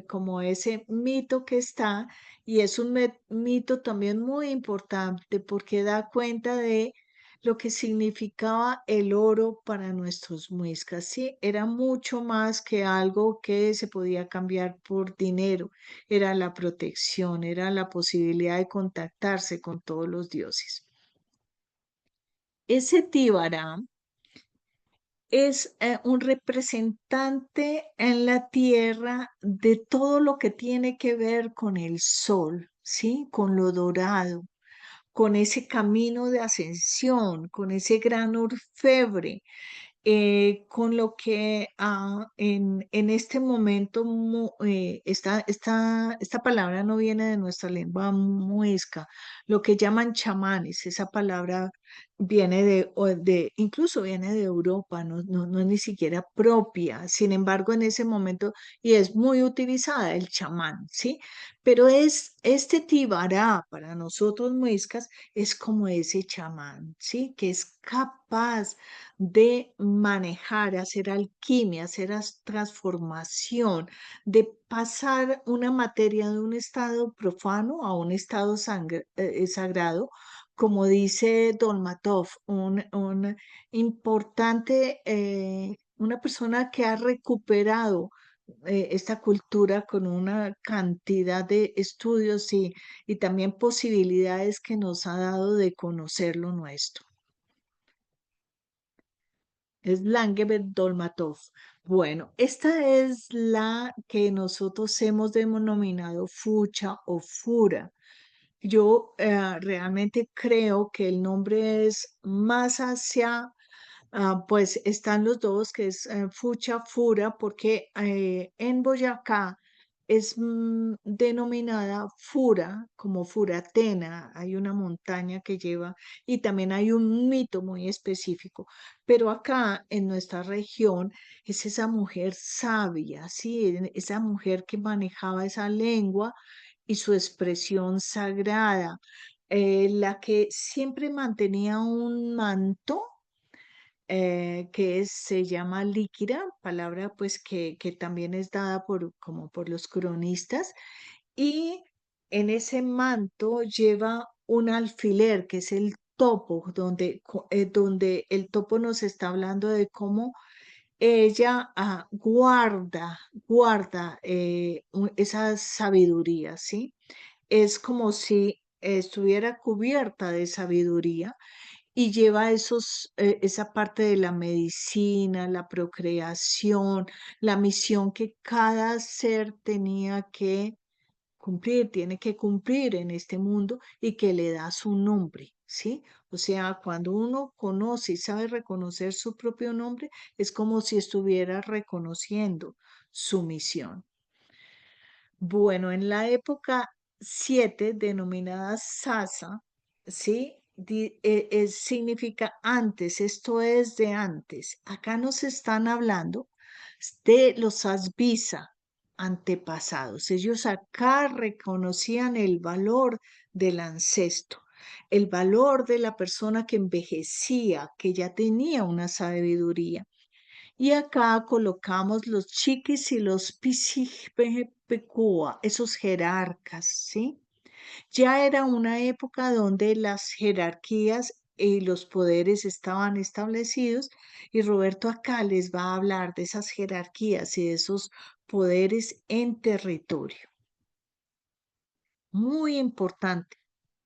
como ese mito que está, y es un mito también muy importante porque da cuenta de lo que significaba el oro para nuestros muiscas, ¿sí? Era mucho más que algo que se podía cambiar por dinero, era la protección, era la posibilidad de contactarse con todos los dioses. Ese Tíbara es un representante en la tierra de todo lo que tiene que ver con el sol, ¿sí? Con lo dorado, con ese camino de ascensión, con ese gran orfebre, con lo que en este momento esta palabra no viene de nuestra lengua muisca, lo que llaman chamanes, esa palabra viene incluso viene de Europa, no es ni siquiera propia, sin embargo en ese momento, y es muy utilizada el chamán, ¿sí? Pero este tibará para nosotros muiscas es como ese chamán, ¿sí? Que es capaz de manejar, hacer alquimia, hacer transformación, de pasar una materia de un estado profano a un estado sagrado, como dice Dolmatov, un importante, una persona que ha recuperado esta cultura con una cantidad de estudios y también posibilidades que nos ha dado de conocer lo nuestro. Es Langebet Dolmatov. Bueno, esta es la que nosotros hemos denominado fucha o fura. Yo realmente creo que el nombre es más hacia, pues están los dos, que es fucha, fura, porque en Boyacá es denominada Fura, como Furatena, hay una montaña que lleva, y también hay un mito muy específico, pero acá en nuestra región es esa mujer sabia, ¿sí? Esa mujer que manejaba esa lengua y su expresión sagrada, la que siempre mantenía un manto se llama líquida, palabra pues que también es dada como por los cronistas, y en ese manto lleva un alfiler que es el topo, donde el topo nos está hablando de cómo ella guarda esa sabiduría, ¿sí? Es como si estuviera cubierta de sabiduría y lleva esa parte de la medicina, la procreación, la misión que cada ser tenía que cumplir, tiene que cumplir en este mundo y que le da su nombre, ¿sí? O sea, cuando uno conoce y sabe reconocer su propio nombre, es como si estuviera reconociendo su misión. Bueno, en la época 7, denominada Sasa, ¿sí? Significa antes, esto es de antes. Acá nos están hablando de los Asbisa, antepasados. Ellos acá reconocían el valor del ancestro, el valor de la persona que envejecía, que ya tenía una sabiduría. Y acá colocamos los chiquis y los pisipecua, esos jerarcas, ¿sí? Ya era una época donde las jerarquías y los poderes estaban establecidos y Roberto acá les va a hablar de esas jerarquías y de esos poderes en territorio. Muy importante,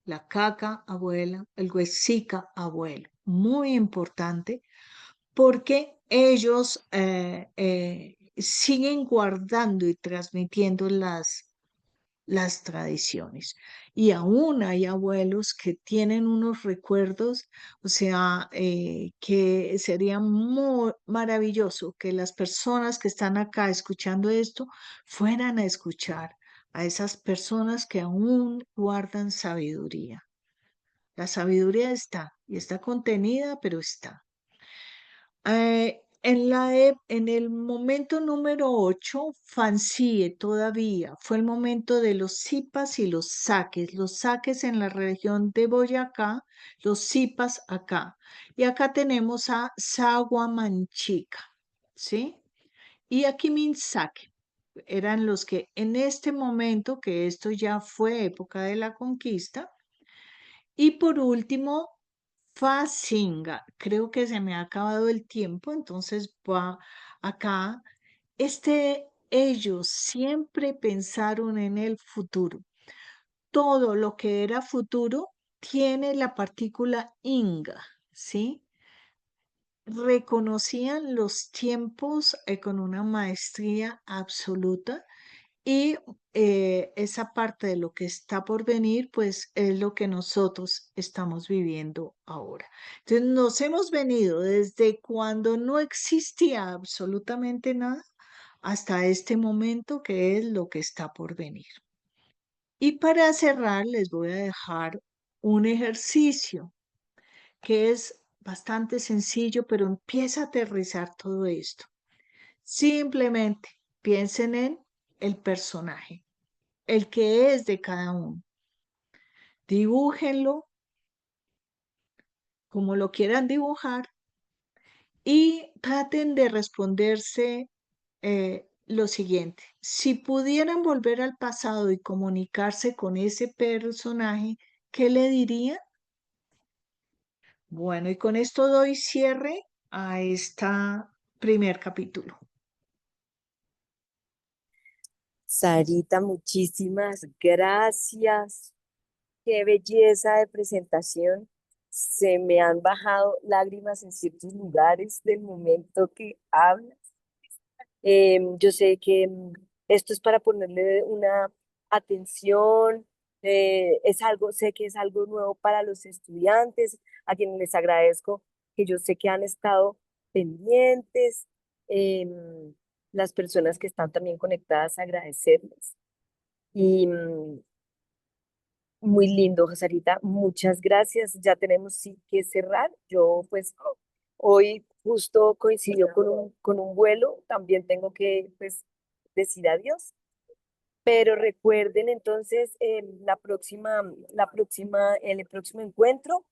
la caca abuela, el huesica abuelo, muy importante porque ellos siguen guardando y transmitiendo las tradiciones. Y aún hay abuelos que tienen unos recuerdos, o sea, que sería muy maravilloso que las personas que están acá escuchando esto fueran a escuchar a esas personas que aún guardan sabiduría. La sabiduría está y está contenida, pero está. En el momento número 8, Fancie todavía fue el momento de los zipas y los saques en la región de Boyacá, los zipas acá. Y acá tenemos a Saguamanchica, ¿sí? y Achiminsaque. Eran los que en este momento, que esto ya fue época de la conquista. Y por último, Fasinga. Creo que se me ha acabado el tiempo, entonces va acá. Ellos siempre pensaron en el futuro. Todo lo que era futuro tiene la partícula inga, ¿sí? Reconocían los tiempos con una maestría absoluta y esa parte de lo que está por venir, pues es lo que nosotros estamos viviendo ahora. Entonces nos hemos venido desde cuando no existía absolutamente nada hasta este momento que es lo que está por venir. Y para cerrar les voy a dejar un ejercicio que es bastante sencillo, pero empieza a aterrizar todo esto. Simplemente piensen en el personaje, el que es de cada uno. Dibújenlo como lo quieran dibujar y traten de responderse lo siguiente. Si pudieran volver al pasado y comunicarse con ese personaje, ¿qué le dirían? Bueno, y con esto doy cierre a este primer capítulo. Sarita, muchísimas gracias. Qué belleza de presentación. Se me han bajado lágrimas en ciertos lugares del momento que hablas. Yo sé que esto es para ponerle una atención, sé que es algo nuevo para los estudiantes, a quienes les agradezco que yo sé que han estado pendientes, las personas que están también conectadas, agradecerles. Y muy lindo, Sarita, muchas gracias. Ya tenemos sí que cerrar. Yo pues hoy justo coincidió con un vuelo, también tengo que pues decir adiós. Pero recuerden entonces en el próximo encuentro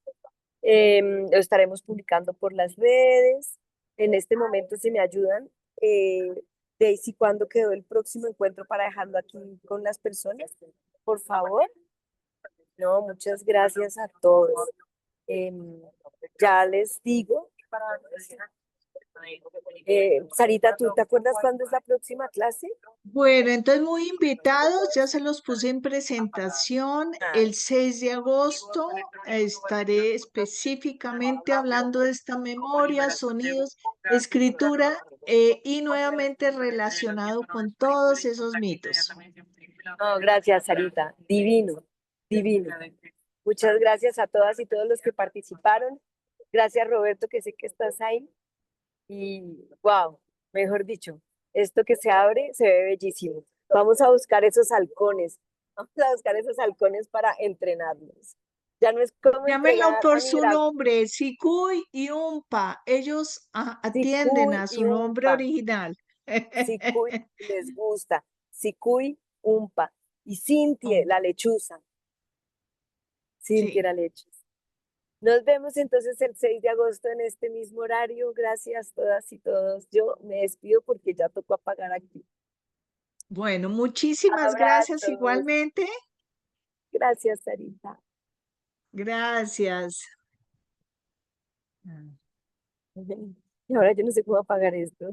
lo estaremos publicando por las redes. En este momento, si me ayudan, Daisy, ¿cuándo quedó el próximo encuentro para dejarlo aquí con las personas? Por favor. No, muchas gracias a todos. Ya les digo. Sarita, ¿tú te acuerdas cuándo es la próxima clase? Bueno, entonces muy invitados, ya se los puse en presentación. El 6 de agosto estaré específicamente hablando de esta memoria, sonidos, escritura y nuevamente relacionado con todos esos mitos. No, gracias, Sarita. Divino, divino. Muchas gracias a todas y todos los que participaron. Gracias, Roberto, que sé que estás ahí. Y wow, mejor dicho, esto que se abre se ve bellísimo. Vamos a buscar esos halcones. Vamos a buscar esos halcones para entrenarlos. Ya no es como Llámenlo entrenar por a mi su dragón. nombre, Sicuy y Umpa. Ellos atienden Sicuy a y su nombre Umpa. original. Sicuy les gusta. Sicuy, Umpa. Y Cintie, la lechuza. Cintie, Sí. la lechuza. Nos vemos entonces el 6 de agosto en este mismo horario. Gracias todas y todos. Yo me despido porque ya tocó apagar aquí. Bueno, muchísimas gracias Abrazos. igualmente. Gracias, Sarita. Gracias. Y ahora yo no sé cómo apagar esto.